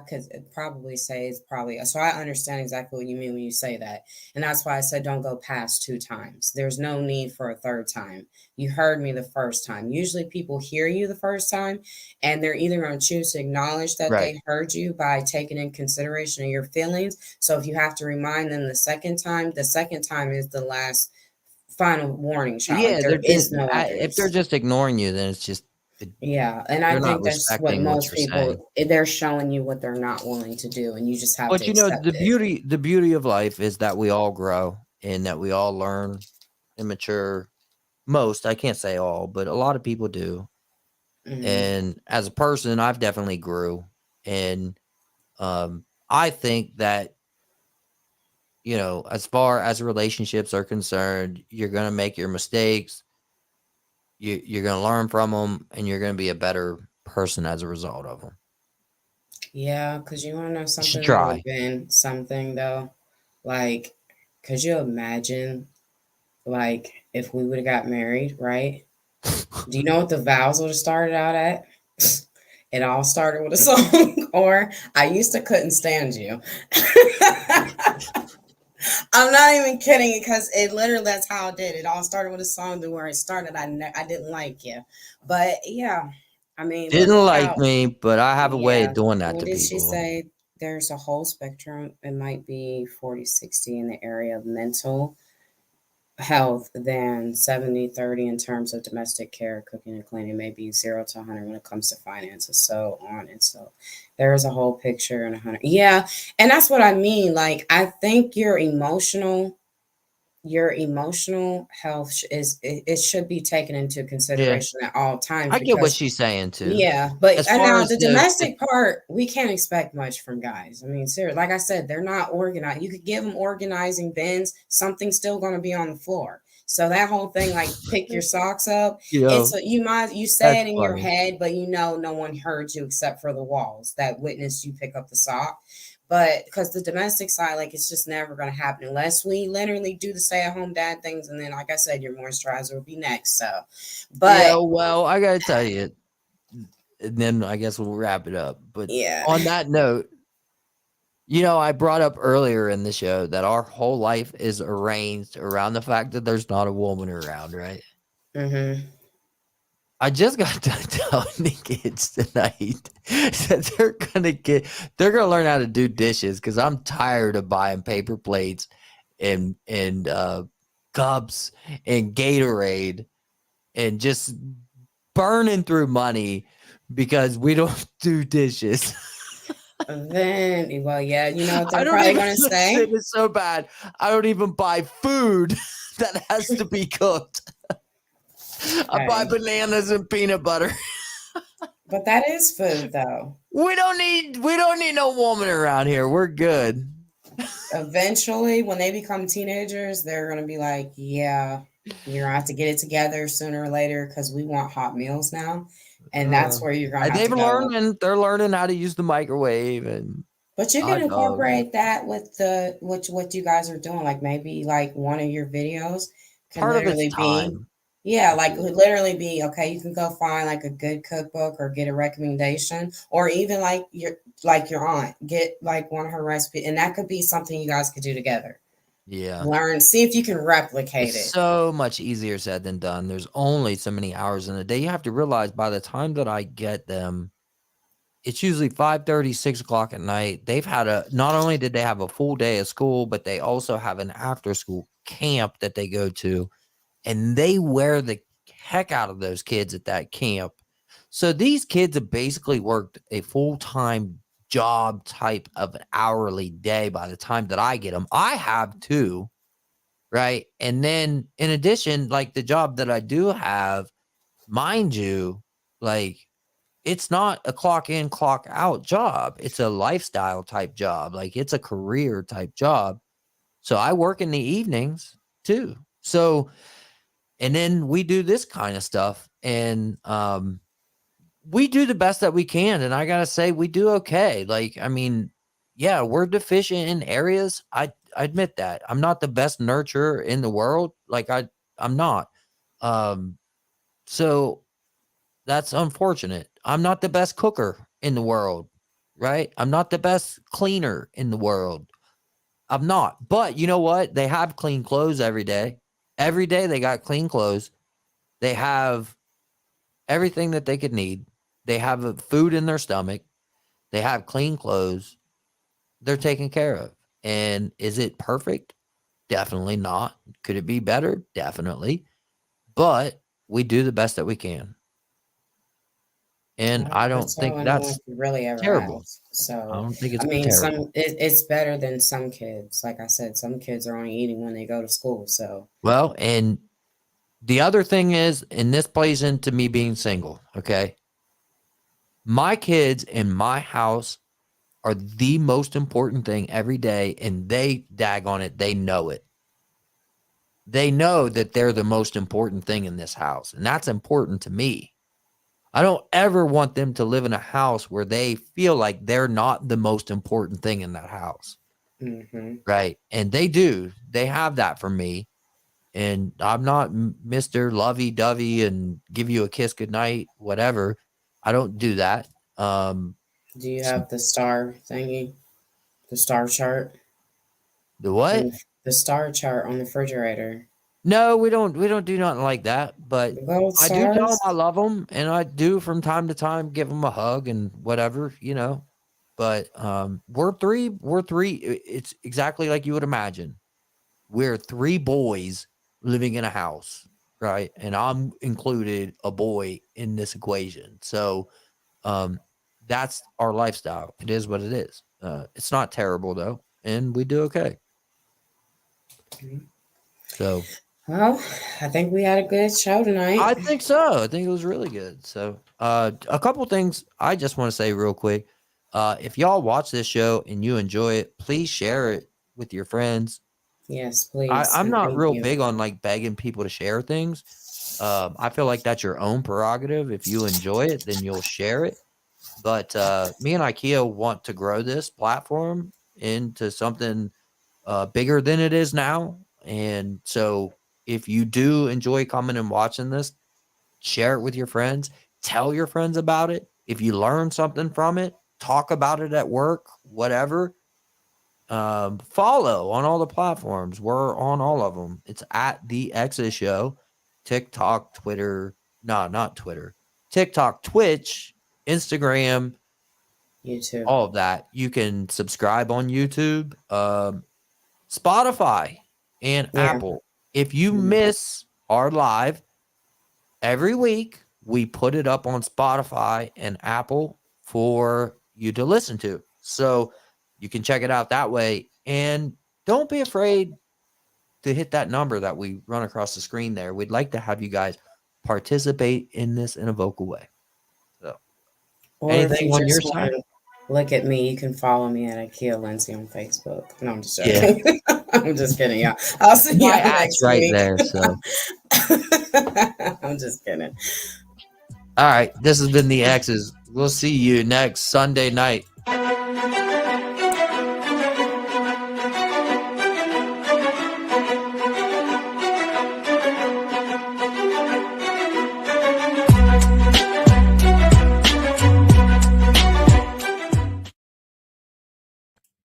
could probably say it's probably so. I understand exactly what you mean when you say that, and that's why I said don't go past 2 times. There's no need for a third time. You heard me the first time. Usually, people hear you the first time, and they're either going to choose to acknowledge that Right. they heard you by taking in consideration of your feelings. So if you have to remind them the second time is the last final warning shot. Like Yeah, there is no if they're others. just ignoring you, then it's just Yeah, and I they're not think that's what respecting what most you're saying. people they're showing you what they're not willing to do, and you just have But to you know, accept it. the beauty of life is that we all grow and that we all learn and mature. Most, I can't say all, but a lot of people do. Mhm. And as a person, I've definitely grew. And I think that, you know, as far as relationships are concerned, you're going to make your mistakes. You're going to learn from them, and you're going to be a better person as a result of them. Yeah, because you want to know You something should that would try. have been something though. Like, could you imagine, like, if we would have got married, right? Do you know what the vows would have started out at? It all started with a song, or I used to couldn't stand you. I'm not even kidding because it literally that's how it did. It all started with a song to where it started. I didn't like you, but yeah, I mean, but Didn't look like how me, but I have a way of yeah. doing that What to did she people. say? There's a whole spectrum. It might be 40-60 in the area of mental health than 70-30 in terms of domestic care, cooking and cleaning, maybe 0 to 100 when it comes to finances, so on and so. There's a whole picture and 100. Yeah, and that's what I mean. Like, I think your emotional health it should be taken into Yeah, consideration at all times I get what because she's saying too. yeah, but As far now as the domestic part, we can't expect much from guys. I mean, seriously, like I said, they're not organized. You could give them organizing bins, something's still going to be on the floor. So that whole thing, like pick your socks up, you know, you say that's it in your funny. head, but you know no one heard you except for the walls that witnessed you pick up the sock. But because the domestic side, like it's just never going to happen unless we literally do the stay-at-home dad things, and then, like I said, your moisturizer will be next. So, Yeah, but well, I gotta tell you, and then I guess we'll wrap it up. But yeah. on that note, you know, I brought up earlier in the show that our whole life is arranged around the fact that there's not a woman around, right? Mm-hmm. I just got done telling the kids tonight that they're gonna learn how to do dishes because I'm tired of buying paper plates and cups and Gatorade and just burning through money because we don't do dishes. Then, well, yeah, you know what I they're don't probably even gonna listen. say? It's so bad. I don't even buy food that has to be cooked. I buy Hey, bananas and peanut butter. but that is food, though. We don't need no woman around here. We're good. Eventually, when they become teenagers, they're gonna be like, "Yeah, you're gonna have to get it together sooner or later because we want hot meals now," and Uh, that's where you're gonna and have to go. they're learning how to use the microwave and But you can hot dogs. incorporate that with the what you guys are doing. Like maybe like one of your videos can Part of it's literally be, time. yeah, like would literally be okay. You can go find like a good cookbook or get a recommendation, or even like your aunt get like one of her recipes, and that could be something you guys could do together. Yeah. Learn, see if you can replicate It's it. so much easier said than done. There's only so many hours in a day. You have to realize by the time that I get them, it's usually 5:30, 6 o'clock at night. They've had not only did they have a full day of school, but they also have an after school camp that they go to, and they wear the heck out of those kids at that camp. So these kids have basically worked a full-time job type of hourly day by the time that I get them. I have too, right? And then in addition, like the job that I do have, mind you, like it's not a clock in, clock out job. It's a lifestyle type job. Like it's a career type job. So I work in the evenings too. So, and then we do this kind of stuff, and we do the best that we can. And I gotta say, we do okay. Like, I mean, yeah, we're deficient in areas. I admit that. I'm not the best nurturer in the world. Like I'm not. Um, so that's unfortunate. I'm not the best cooker in the world, right? I'm not the best cleaner in the world. I'm not. But you know what? They have clean clothes every day. Every day they got clean clothes. They have everything that they could need. They have food in their stomach. They have clean clothes. They're taken care of. And is it perfect? Definitely not. Could it be better? Definitely. But we do the best that we can. And I don't That's all think anyone that's could really ever terrible. ask. I So, don't think I it's mean, terrible. it's better than some kids. Like I said, some kids are only eating when they go to school. So, Well, and the other thing is, and this plays into me being single, okay? My kids in my house are the most important thing every day, and they daggone it, they know it. They know that they're the most important thing in this house, and that's important to me. I don't ever want them to live in a house where they feel like they're not the most important thing in that house. hmm Right. And they do. They have that for me. And I'm not Mr. Lovey Dovey and give you a kiss goodnight, whatever. I don't do that. Do you s- have the star thingy, the star chart, the what? and the star chart on the refrigerator? No, we don't do nothing like that. But The gold I do tell them I stars. love them, and I do from time to time give them a hug and whatever, you know. But we're three. It's exactly like you would imagine. We're three boys living in a house, right? And I'm included a boy in this equation. So um that's our lifestyle. It is what it is. It's not terrible though, and we do okay. So Well, I think we had a good show tonight. I think so. I think it was really good. So a couple things I just want to say real quick. If y'all watch this show and you enjoy it, please share it with your friends. Yes, please, I'm and not thank real you. big on like begging people to share things. I feel like that's your own prerogative. If you enjoy it, then you'll share it. But me and IKEA want to grow this platform into something bigger than it is now. And so if you do enjoy coming and watching this, share it with your friends, tell your friends about it. If you learn something from it, talk about it at work, whatever. Follow on all the platforms. We're on all of them. It's at the X's Show, TikTok, Twitter. No, not Twitter. TikTok, Twitch, Instagram, You too. all of that. You can subscribe on YouTube, Spotify, and Yeah. Apple. If you Mhm. miss our live every week, we put it up on Spotify and Apple for you to listen to. So you can check it out that way. And don't be afraid to hit that number that we run across the screen there. We'd like to have you guys participate in this in a vocal way. So Or if anything you on your just want side? to look at me, you can follow me at IKEA Lindsay on Facebook. No, I'm just Yeah. joking. I'm just kidding, y'all. I'll see My y'all ad's next right week. there. So I'm just kidding. all right. This has been the X's. We'll see you next Sunday night.